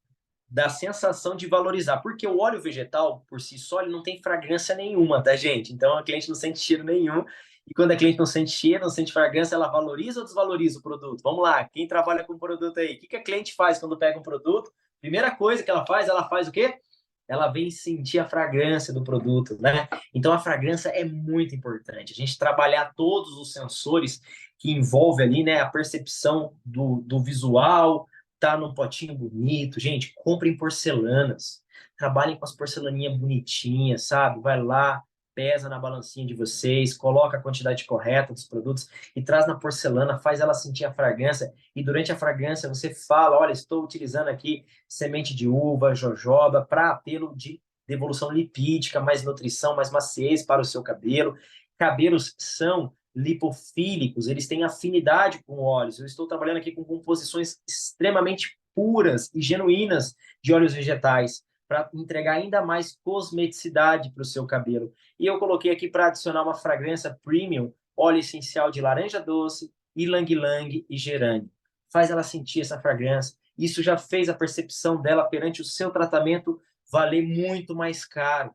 da sensação de valorizar, porque o óleo vegetal, por si só, ele não tem fragrância nenhuma, tá, gente? Então, a cliente não sente cheiro nenhum, e quando a cliente não sente cheiro, não sente fragrância, ela valoriza ou desvaloriza o produto? Vamos lá, quem trabalha com produto aí? O que a cliente faz quando pega um produto? Primeira coisa que ela faz o quê? Ela vem sentir a fragrância do produto, né? Então, a fragrância é muito importante. A gente trabalhar todos os sensores que envolve ali, né, a percepção do visual, tá num potinho bonito. Gente, comprem porcelanas. Trabalhem com as porcelaninhas bonitinhas, sabe? Vai lá, pesa na balancinha de vocês, coloca a quantidade correta dos produtos e traz na porcelana, faz ela sentir a fragrância. E durante a fragrância você fala: olha, estou utilizando aqui semente de uva, jojoba, para apelo de devolução lipídica, mais nutrição, mais maciez para o seu cabelo. Cabelos são lipofílicos, eles têm afinidade com óleos. Eu estou trabalhando aqui com composições extremamente puras e genuínas de óleos vegetais para entregar ainda mais cosmeticidade para o seu cabelo. E eu coloquei aqui para adicionar uma fragrância premium, óleo essencial de laranja doce, ylang-ylang e gerânio. Faz ela sentir essa fragrância. Isso já fez a percepção dela perante o seu tratamento valer muito mais caro.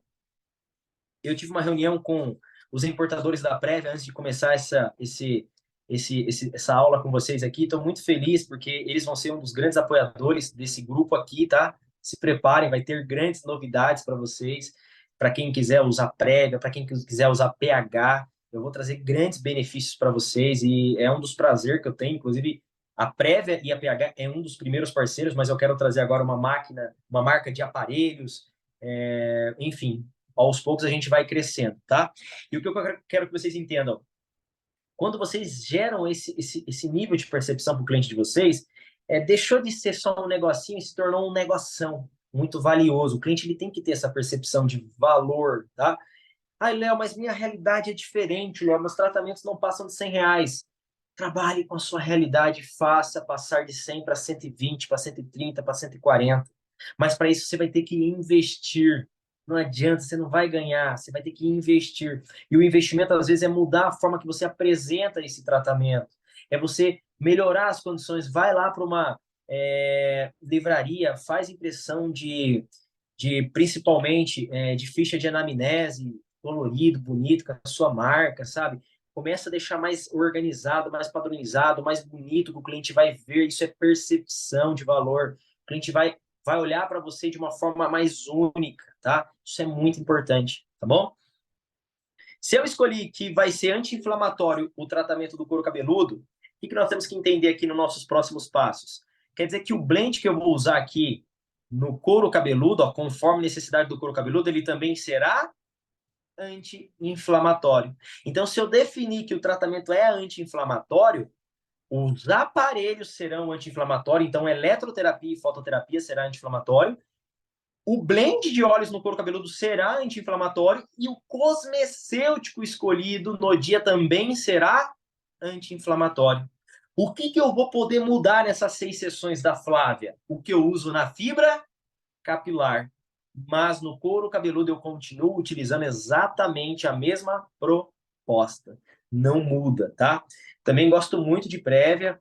Eu tive uma reunião com os importadores da Prévia antes de começar essa aula com vocês aqui. Estou muito feliz porque eles vão ser um dos grandes apoiadores desse grupo aqui, tá? Se preparem, vai ter grandes novidades para vocês. Para quem quiser usar Prévia, para quem quiser usar PH, eu vou trazer grandes benefícios para vocês e é um dos prazeres que eu tenho. Inclusive, a Prévia e a PH é um dos primeiros parceiros, mas eu quero trazer agora uma marca de aparelhos, enfim, aos poucos a gente vai crescendo, tá? E o que eu quero que vocês entendam, quando vocês geram esse nível de percepção para o cliente de vocês, deixou de ser só um negocinho e se tornou um negoção muito valioso. O cliente ele tem que ter essa percepção de valor, tá? Ai, Léo, mas minha realidade é diferente, Léo, meus tratamentos não passam de R$ 100. Trabalhe com a sua realidade, faça passar de 100 para 120, para 130, para 140. Mas para isso você vai ter que investir. Não adianta, você não vai ganhar, você vai ter que investir. E o investimento, às vezes, é mudar a forma que você apresenta esse tratamento. É você melhorar as condições. Vai lá para uma livraria, faz impressão de principalmente, de ficha de anamnese, colorido, bonito, com a sua marca, sabe? Começa a deixar mais organizado, mais padronizado, mais bonito, que o cliente vai ver. Isso é percepção de valor. O cliente vai olhar para você de uma forma mais única, tá? Isso é muito importante, tá bom? Se eu escolhi que vai ser anti-inflamatório o tratamento do couro cabeludo, o que nós temos que entender aqui nos nossos próximos passos? Quer dizer que o blend que eu vou usar aqui no couro cabeludo, ó, conforme necessidade do couro cabeludo, ele também será anti-inflamatório. Então, se eu definir que o tratamento é anti-inflamatório, os aparelhos serão anti-inflamatórios, então eletroterapia e fototerapia será anti-inflamatório. O blend de óleos no couro cabeludo será anti-inflamatório e o cosmecêutico escolhido no dia também será anti-inflamatório. O que eu vou poder mudar nessas 6 sessões da Flávia? O que eu uso na fibra capilar. Mas no couro cabeludo eu continuo utilizando exatamente a mesma proposta. Não muda, tá? Também gosto muito de prévia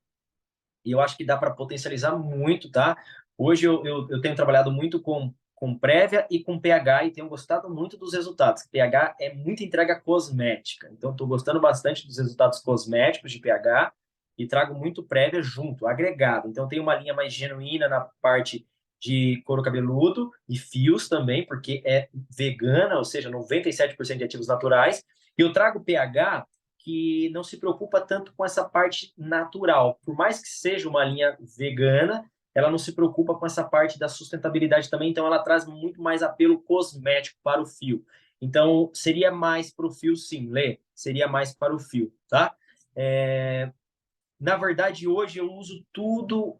e eu acho que dá para potencializar muito, tá? Hoje eu tenho trabalhado muito com prévia e com pH e tenho gostado muito dos resultados. pH é muita entrega cosmética, então estou gostando bastante dos resultados cosméticos de pH e trago muito prévia junto, agregado. Então tem uma linha mais genuína na parte de couro cabeludo e fios também, porque é vegana, ou seja, 97% de ativos naturais. E eu trago pH que não se preocupa tanto com essa parte natural. Por mais que seja uma linha vegana, ela não se preocupa com essa parte da sustentabilidade também, então ela traz muito mais apelo cosmético para o fio. Então, seria mais para o fio, sim, Lê, seria mais para o fio, tá? Na verdade, hoje eu uso tudo,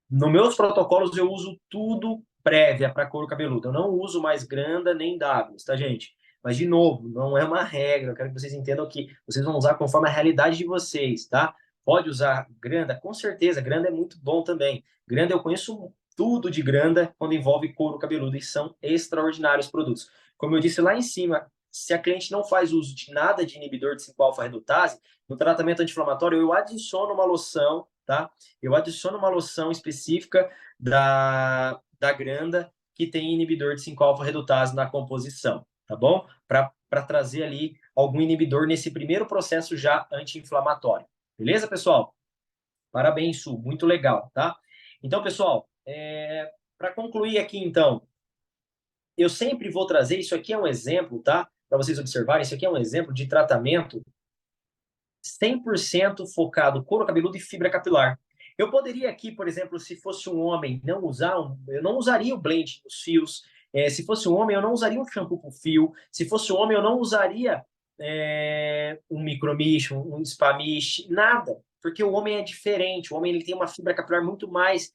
nos meus protocolos eu uso tudo prévia para couro cabeludo. Eu não uso mais granda nem Douglas, tá, gente? Mas, de novo, não é uma regra. Eu quero que vocês entendam que vocês vão usar conforme a realidade de vocês, tá? Pode usar granda, com certeza. Granda é muito bom também. Granda, eu conheço tudo de granda quando envolve couro cabeludo e são extraordinários produtos. Como eu disse lá em cima, se a cliente não faz uso de nada de inibidor de 5-alfa-redutase, no tratamento anti-inflamatório eu adiciono uma loção, tá? Eu adiciono uma loção específica da Granda que tem inibidor de 5-alfa-redutase na composição, tá bom? Para trazer ali algum inibidor nesse primeiro processo já anti-inflamatório. Beleza, pessoal? Parabéns, Su, muito legal, tá? Então, pessoal, para concluir aqui, então, eu sempre vou trazer, isso aqui é um exemplo, tá? Para vocês observarem, isso aqui é um exemplo de tratamento 100% focado couro cabeludo e fibra capilar. Eu poderia aqui, por exemplo, se fosse um homem, não usar eu não usaria o blend nos fios. Se fosse um homem, eu não usaria um shampoo para o fio. Se fosse um homem, eu não usaria um micromish, um spamish, nada. Porque o homem é diferente. O homem ele tem uma fibra capilar muito mais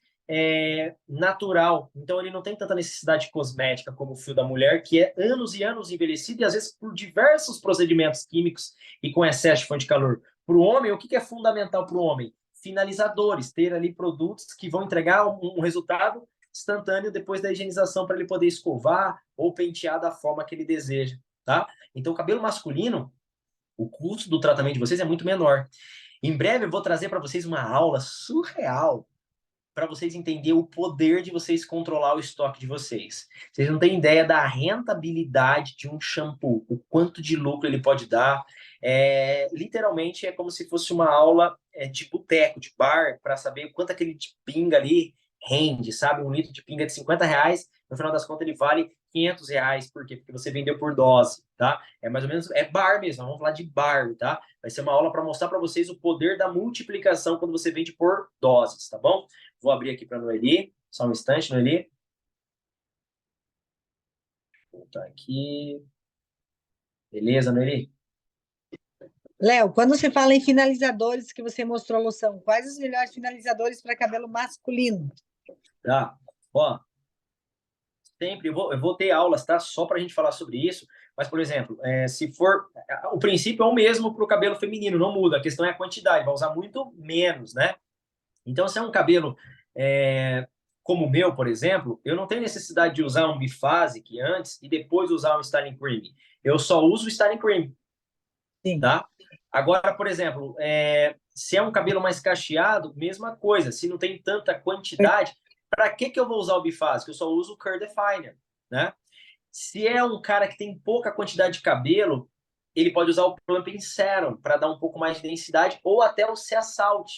natural. Então, ele não tem tanta necessidade cosmética como o fio da mulher, que é anos e anos envelhecido e às vezes por diversos procedimentos químicos e com excesso de fonte de calor. Para o homem, o que é fundamental para o homem? Finalizadores, ter ali produtos que vão entregar um resultado instantâneo depois da higienização para ele poder escovar ou pentear da forma que ele deseja, tá? Então, o cabelo masculino, o custo do tratamento de vocês é muito menor. Em breve eu vou trazer para vocês uma aula surreal para vocês entenderem o poder de vocês controlar o estoque de vocês. Vocês não têm ideia da rentabilidade de um shampoo, o quanto de lucro ele pode dar. Literalmente é como se fosse uma aula de boteco, de bar, para saber quanto aquele de pinga ali rende, sabe? Um litro de pinga de R$ 50, no final das contas ele vale R$ 500. Por quê? Porque você vendeu por dose, tá? É mais ou menos, é bar mesmo, vamos falar de bar, tá? Vai ser uma aula para mostrar para vocês o poder da multiplicação quando você vende por doses, tá bom? Vou abrir aqui para a Noeli, só um instante, Noeli. Vou voltar aqui. Beleza, Noeli? Léo, quando você fala em finalizadores que você mostrou a loção, quais os melhores finalizadores para cabelo masculino? Tá. Ó, sempre, eu vou ter aulas, tá? Só para a gente falar sobre isso. Mas, por exemplo, se for. O princípio é o mesmo para o cabelo feminino, não muda. A questão é a quantidade, vai usar muito menos, né? Então, se é um cabelo como o meu, por exemplo, eu não tenho necessidade de usar um Bifase antes e depois usar um styling cream. Eu só uso o styling cream, Sim. tá? Agora, por exemplo, se é um cabelo mais cacheado, mesma coisa. Se não tem tanta quantidade, para que eu vou usar o Bifase? Que eu só uso o Curl Definer, né? Se é um cara que tem pouca quantidade de cabelo, ele pode usar o Plumping Serum para dar um pouco mais de densidade, ou até o Sea Salt,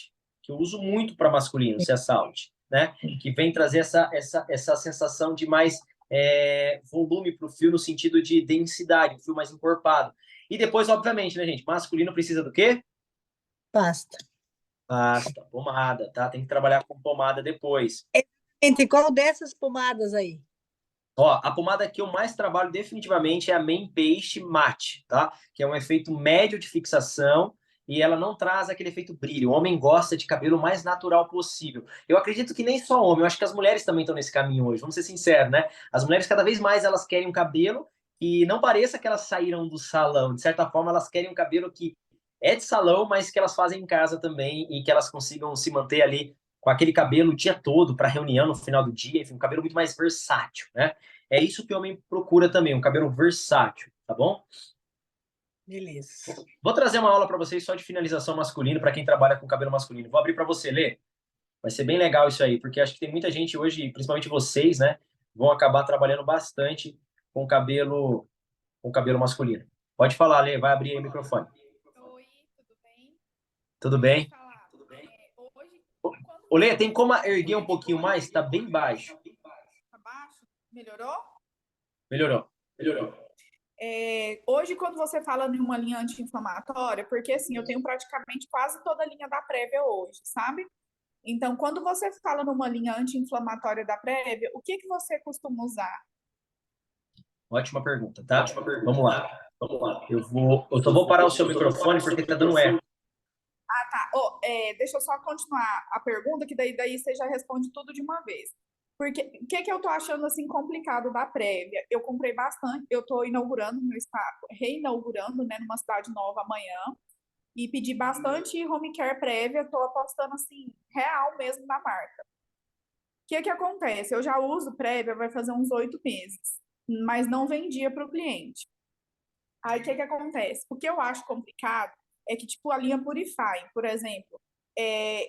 que eu uso muito para masculino, o Sea Salt, né? Que vem trazer essa sensação de mais volume para o fio no sentido de densidade, um fio mais encorpado. E depois, obviamente, né, gente? Masculino precisa do quê? Pasta. Pasta, pomada, tá? Tem que trabalhar com pomada depois. Entre qual dessas pomadas aí? Ó, a pomada que eu mais trabalho definitivamente é a Main Paste Matte, tá? Que é um efeito médio de fixação e ela não traz aquele efeito brilho. O homem gosta de cabelo mais natural possível. Eu acredito que nem só homem, eu acho que as mulheres também estão nesse caminho hoje, vamos ser sinceros, né? As mulheres cada vez mais elas querem um cabelo que não pareça que elas saíram do salão. De certa forma, elas querem um cabelo que é de salão, mas que elas fazem em casa também e que elas consigam se manter ali com aquele cabelo o dia todo para reunião no final do dia, enfim, um cabelo muito mais versátil, né? É isso que o homem procura também, um cabelo versátil, tá bom? Beleza. Vou trazer uma aula para vocês só de finalização masculino para quem trabalha com cabelo masculino. Vou abrir para você ler. Vai ser bem legal isso aí, porque acho que tem muita gente hoje, principalmente vocês, né, vão acabar trabalhando bastante com cabelo masculino. Pode falar, Lê, vai abrir aí o microfone. Oi, tudo bem? Tudo Deixa eu te bem? falar. Hoje, quando Ô, você Lê, tem fala como assim, erguer um pouquinho mais? Está bem baixo. tá baixo, melhorou? Melhorou. Melhorou. Hoje, quando você fala em uma linha anti-inflamatória, porque assim, eu tenho praticamente quase toda a linha da Prévia hoje, sabe? Então, quando você fala numa linha anti-inflamatória da Prévia, o que que você costuma usar? Ótima pergunta, tá? Vamos lá. Vamos lá. Eu só vou parar o seu microfone porque tá dando eco. Tá, deixa eu só continuar a pergunta, que daí você já responde tudo de uma vez. Porque o que eu tô achando assim complicado da Prévia? Eu comprei bastante, eu tô inaugurando meu espaço, reinaugurando, né, numa cidade nova amanhã, e pedi bastante home care Prévia, tô apostando assim, real mesmo na marca. O que acontece? Eu já uso Prévia, vai fazer uns 8 meses, mas não vendia para o cliente. Aí o que acontece? O que eu acho complicado é que, tipo, a linha Purify, por exemplo,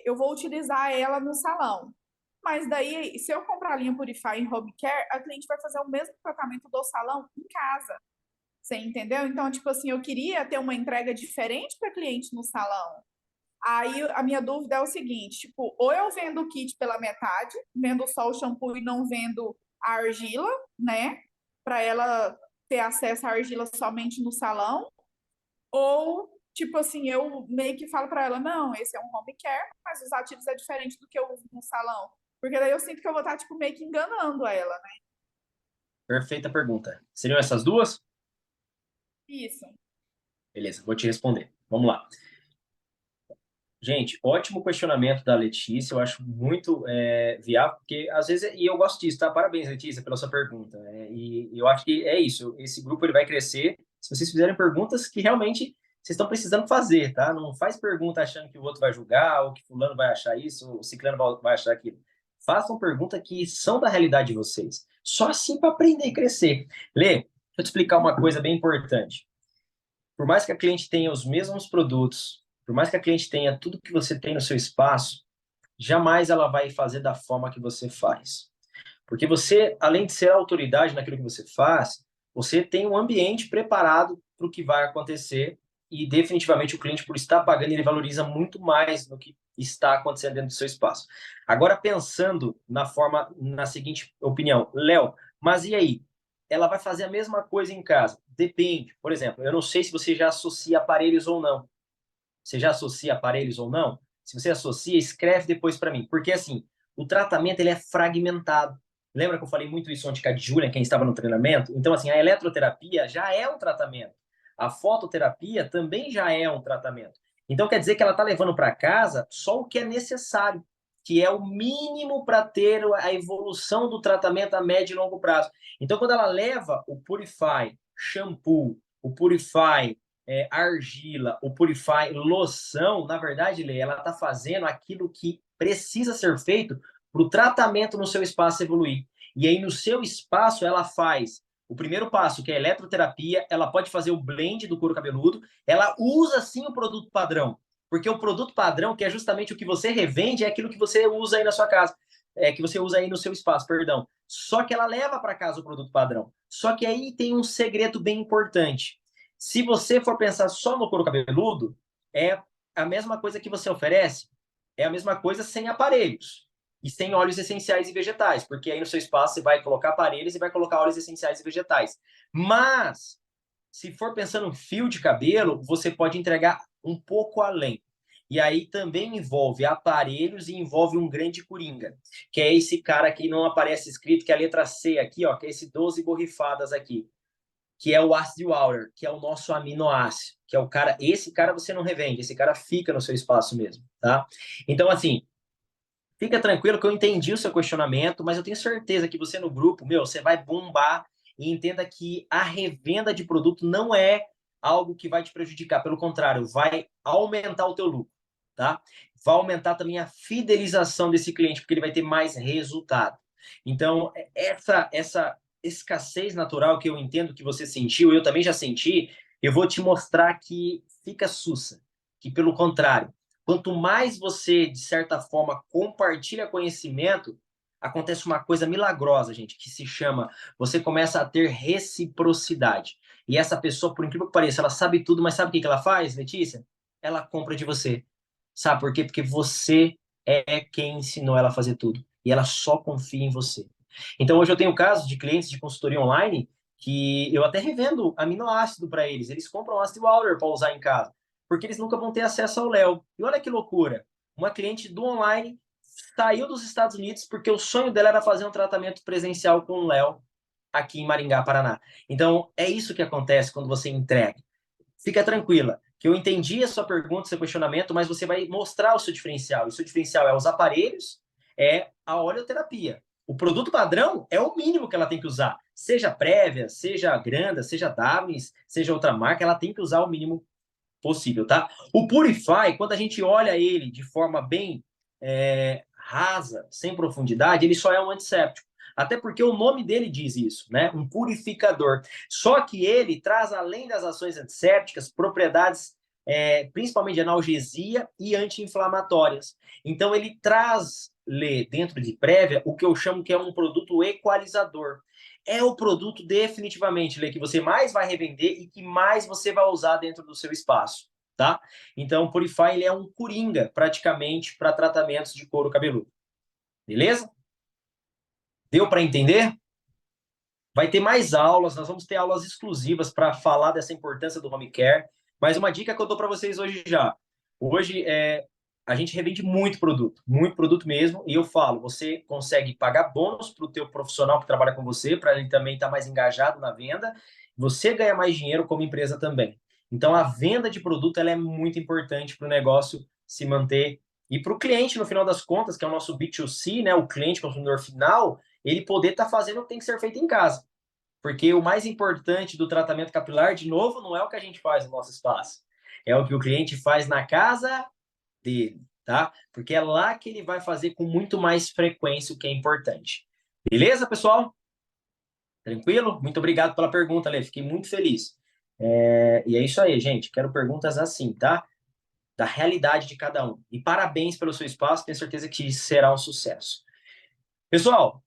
eu vou utilizar ela no salão. Mas daí, se eu comprar a linha Purify em home care, a cliente vai fazer o mesmo tratamento do salão em casa. Você entendeu? Então, tipo assim, eu queria ter uma entrega diferente para cliente no salão. Aí a minha dúvida é o seguinte, tipo, ou eu vendo o kit pela metade, vendo só o shampoo e não vendo a argila, né? Para ela ter acesso à argila somente no salão, ou tipo assim, eu meio que falo para ela, não, esse é um home care, mas os ativos é diferente do que eu uso no salão. Porque daí eu sinto que eu vou estar tipo meio que enganando ela, né? Perfeita pergunta. Seriam essas duas? Isso. Beleza, vou te responder. Vamos lá. Gente, ótimo questionamento da Letícia, eu acho muito viável, porque às vezes, e eu gosto disso, tá? Parabéns, Letícia, pela sua pergunta. E eu acho que é isso, esse grupo ele vai crescer se vocês fizerem perguntas que realmente vocês estão precisando fazer, tá? Não faz pergunta achando que o outro vai julgar, ou que fulano vai achar isso, ou ciclano vai achar aquilo. Façam perguntas que são da realidade de vocês. Só assim para aprender e crescer. Lê, deixa eu te explicar uma coisa bem importante. Por mais que a cliente tenha os mesmos produtos, por mais que a cliente tenha tudo que você tem no seu espaço, jamais ela vai fazer da forma que você faz. Porque você, além de ser autoridade naquilo que você faz, você tem um ambiente preparado para o que vai acontecer e definitivamente o cliente, por estar pagando, ele valoriza muito mais no que está acontecendo dentro do seu espaço. Agora, pensando na seguinte opinião, Léo, mas e aí? Ela vai fazer a mesma coisa em casa? Depende. Por exemplo, eu não sei se você já associa aparelhos ou não. Você já associa aparelhos ou não? Se você associa, escreve depois para mim. Porque, assim, o tratamento ele é fragmentado. Lembra que eu falei muito isso ontem com a Julia, quem estava no treinamento? Então, assim, a eletroterapia já é um tratamento. A fototerapia também já é um tratamento. Então, quer dizer que ela está levando para casa só o que é necessário, que é o mínimo para ter a evolução do tratamento a médio e longo prazo. Então, quando ela leva o Purify shampoo, o Purify argila, o Purify loção, na verdade, Lê, ela está fazendo aquilo que precisa ser feito para o tratamento no seu espaço evoluir. E aí, no seu espaço, ela faz o primeiro passo, que é a eletroterapia, ela pode fazer o blend do couro cabeludo, ela usa sim o produto padrão, porque o produto padrão, que é justamente o que você revende, é aquilo que você usa aí na sua casa, que você usa aí no seu espaço, perdão. Só que ela leva para casa o produto padrão. Só que aí tem um segredo bem importante. Se você for pensar só no couro cabeludo, é a mesma coisa que você oferece, é a mesma coisa sem aparelhos e sem óleos essenciais e vegetais, porque aí no seu espaço você vai colocar aparelhos e vai colocar óleos essenciais e vegetais. Mas, se for pensando em fio de cabelo, você pode entregar um pouco além. E aí também envolve aparelhos e envolve um grande coringa, que é esse cara que não aparece escrito, que é a letra C aqui, ó, que é esse 12 borrifadas aqui, que é o ácido Waller, que é o nosso aminoácido, que é o cara, esse cara você não revende, esse cara fica no seu espaço mesmo, tá? Então, assim, fica tranquilo que eu entendi o seu questionamento, mas eu tenho certeza que você no grupo, meu, você vai bombar e entenda que a revenda de produto não é algo que vai te prejudicar, pelo contrário, vai aumentar o teu lucro, tá? vai aumentar também a fidelização desse cliente, porque ele vai ter mais resultado. Então, essa escassez natural que eu entendo que você sentiu, eu também já senti, eu vou te mostrar que fica sussa, que pelo contrário, quanto mais você, de certa forma, compartilha conhecimento, acontece uma coisa milagrosa, gente, que se chama, você começa a ter reciprocidade. E essa pessoa, por incrível que pareça, ela sabe tudo, mas sabe o que ela faz, Letícia? Ela compra de você. Sabe por quê? Porque você é quem ensinou ela a fazer tudo. E ela só confia em você. Então, hoje eu tenho casos de clientes de consultoria online que eu até revendo aminoácido para eles. Eles compram ácido Water para usar em casa, porque eles nunca vão ter acesso ao Léo. E olha que loucura. Uma cliente do online saiu dos Estados Unidos porque o sonho dela era fazer um tratamento presencial com o Léo aqui em Maringá, Paraná. Então, é isso que acontece quando você entrega. Fica tranquila, que eu entendi a sua pergunta, seu questionamento, mas você vai mostrar o seu diferencial. E o seu diferencial é os aparelhos, é a oleoterapia. O produto padrão é o mínimo que ela tem que usar. Seja Prévia, seja Granda, seja Davines, seja outra marca, ela tem que usar o mínimo possível, tá? O Purify, quando a gente olha ele de forma bem rasa, sem profundidade, ele só é um antisséptico. Até porque o nome dele diz isso, né? Um purificador. Só que ele traz, além das ações antissépticas, propriedades principalmente de analgesia e anti-inflamatórias. Então, ele traz, dentro de Prévia, o que eu chamo que é um produto equalizador. É o produto definitivamente, Lê, que você mais vai revender e que mais você vai usar dentro do seu espaço, tá? Então, o Purify ele é um coringa, praticamente, para tratamentos de couro cabeludo. Beleza? Deu para entender? Vai ter mais aulas, nós vamos ter aulas exclusivas para falar dessa importância do home care. Mas uma dica que eu dou para vocês hoje já. Hoje a gente revende muito produto mesmo. E eu falo, você consegue pagar bônus para o teu profissional que trabalha com você, para ele também estar mais engajado na venda. Você ganha mais dinheiro como empresa também. Então a venda de produto ela é muito importante para o negócio se manter. E para o cliente, no final das contas, que é o nosso B2C, né, o cliente consumidor final, ele poder estar fazendo o que tem que ser feito em casa. Porque o mais importante do tratamento capilar, de novo, não é o que a gente faz no nosso espaço. É o que o cliente faz na casa dele, tá? Porque é lá que ele vai fazer com muito mais frequência o que é importante. Beleza, pessoal? Tranquilo? Muito obrigado pela pergunta, Lê. Fiquei muito feliz. E é isso aí, gente. Quero perguntas assim, tá? Da realidade de cada um. E parabéns pelo seu espaço. Tenho certeza que será um sucesso. Pessoal,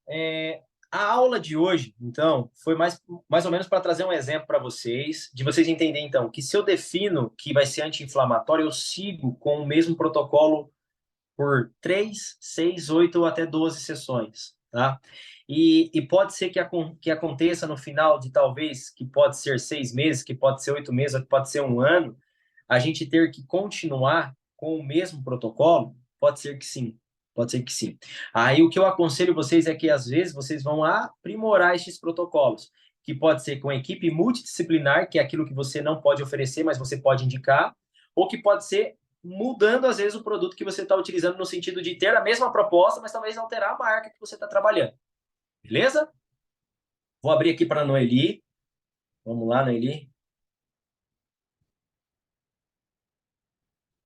a aula de hoje, então, foi mais ou menos para trazer um exemplo para vocês, de vocês entenderem, então, que se eu defino que vai ser anti-inflamatório, eu sigo com o mesmo protocolo por 3, 6, 8 ou até 12 sessões, tá? E pode ser que aconteça no final de talvez, que pode ser 6 meses, que pode ser 8 meses, que pode ser um ano, a gente ter que continuar com o mesmo protocolo? Pode ser que sim. Pode ser que sim. Aí o que eu aconselho vocês é que às vezes vocês vão aprimorar esses protocolos, que pode ser com equipe multidisciplinar, que é aquilo que você não pode oferecer, mas você pode indicar, ou que pode ser mudando às vezes o produto que você está utilizando no sentido de ter a mesma proposta, mas talvez alterar a marca que você está trabalhando. Beleza? Vou abrir aqui para a Noeli. Vamos lá, Noeli.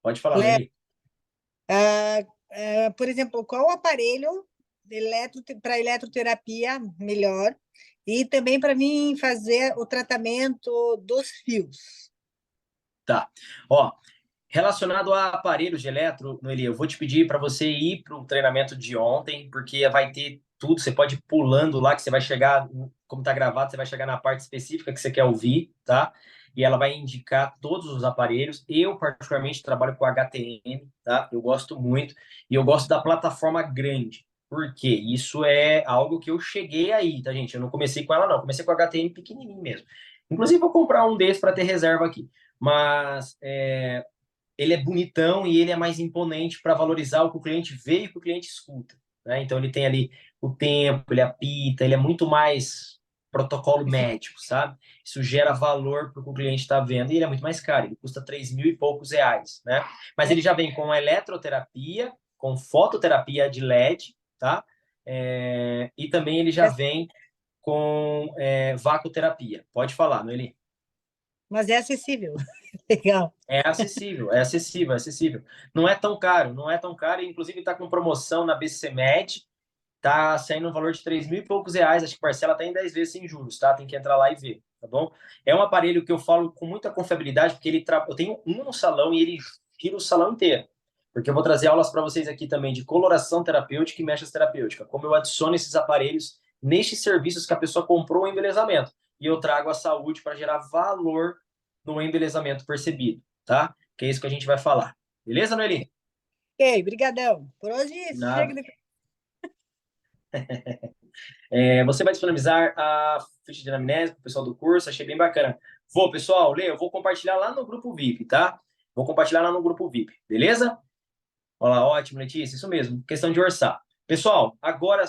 Pode falar, Léo, Noeli. por exemplo, qual o aparelho para eletroterapia melhor? E também para mim fazer o tratamento dos fios. Tá. Ó, relacionado a aparelhos de eletro, Noeli, eu vou te pedir para você ir para o treinamento de ontem, porque vai ter tudo. Você pode ir pulando lá, que você vai chegar, como está gravado, você vai chegar na parte específica que você quer ouvir, tá? E ela vai indicar todos os aparelhos. Eu, particularmente, trabalho com HTM, tá? Eu gosto muito. E eu gosto da plataforma grande. Por quê? Isso é algo que eu cheguei aí, tá, gente? Eu não comecei com ela, não. Comecei com o HTM pequenininho mesmo. Inclusive, vou comprar um desses para ter reserva aqui. Mas ele é bonitão e ele é mais imponente para valorizar o que o cliente vê e o que o cliente escuta, né? Então ele tem ali o tempo, ele apita, ele é muito mais protocolo médico, sabe? Isso gera valor para o que o cliente está vendo e ele é muito mais caro, ele custa 3.000 e poucos reais, né? Mas ele já vem com eletroterapia, com fototerapia de LED, tá? E também ele já vem com vacoterapia. Pode falar, Noeli. Mas é acessível. Legal. É acessível, é acessível, é acessível. Não é tão caro, não é tão caro. Inclusive, está com promoção na BCMed, tá saindo um valor de 3 mil e poucos reais. Acho que parcela até em 10 vezes sem juros, tá? Tem que entrar lá e ver, tá bom? É um aparelho que eu falo com muita confiabilidade, porque eu tenho um no salão e ele gira o salão inteiro. Porque eu vou trazer aulas para vocês aqui também de coloração terapêutica e mechas terapêutica, como eu adiciono esses aparelhos nestes serviços que a pessoa comprou o embelezamento. E eu trago a saúde para gerar valor no embelezamento percebido, tá? Que é isso que a gente vai falar. Beleza, Noeli? Ok, brigadão. Por hoje, chega Nada. de... Você vai disponibilizar a ficha de anamnese para o pessoal do curso, achei bem bacana. Vou, pessoal, Lê, eu vou compartilhar lá no grupo VIP, tá? Vou compartilhar lá no grupo VIP, beleza? Olha lá, ótimo, Letícia, isso mesmo, questão de orçar. Pessoal, agora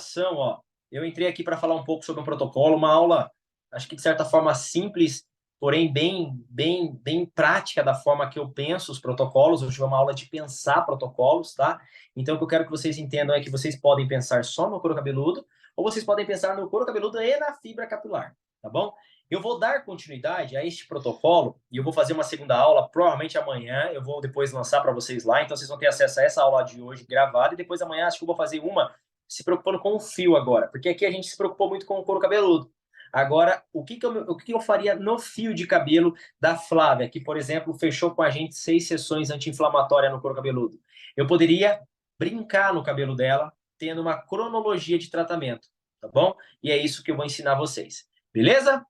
eu entrei aqui para falar um pouco sobre um protocolo, uma aula, acho que de certa forma simples, porém bem prática da forma que eu penso os protocolos. Hoje é uma aula de pensar protocolos, tá? Então, o que eu quero que vocês entendam é que vocês podem pensar só no couro cabeludo, ou vocês podem pensar no couro cabeludo e na fibra capilar, tá bom? Eu vou dar continuidade a este protocolo e eu vou fazer uma segunda aula, provavelmente amanhã. Eu vou depois lançar para vocês lá, então vocês vão ter acesso a essa aula de hoje gravada e depois amanhã acho que eu vou fazer uma se preocupando com o fio agora, porque aqui a gente se preocupou muito com o couro cabeludo. Agora, o que eu faria no fio de cabelo da Flávia, que, por exemplo, fechou com a gente 6 sessões anti-inflamatórias no couro cabeludo? Eu poderia brincar no cabelo dela, tendo uma cronologia de tratamento, tá bom? E é isso que eu vou ensinar vocês. Beleza?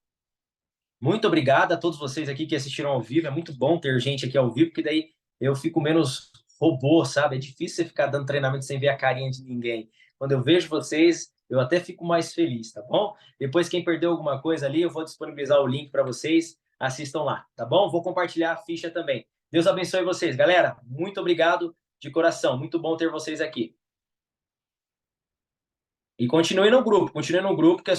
Muito obrigado a todos vocês aqui que assistiram ao vivo. É muito bom ter gente aqui ao vivo, porque daí eu fico menos robô, sabe? É difícil você ficar dando treinamento sem ver a carinha de ninguém. Quando eu vejo vocês, eu até fico mais feliz, tá bom? Depois, quem perdeu alguma coisa ali, eu vou disponibilizar o link para vocês. Assistam lá, tá bom? Vou compartilhar a ficha também. Deus abençoe vocês, galera. Muito obrigado de coração. Muito bom ter vocês aqui. E continue no grupo, que é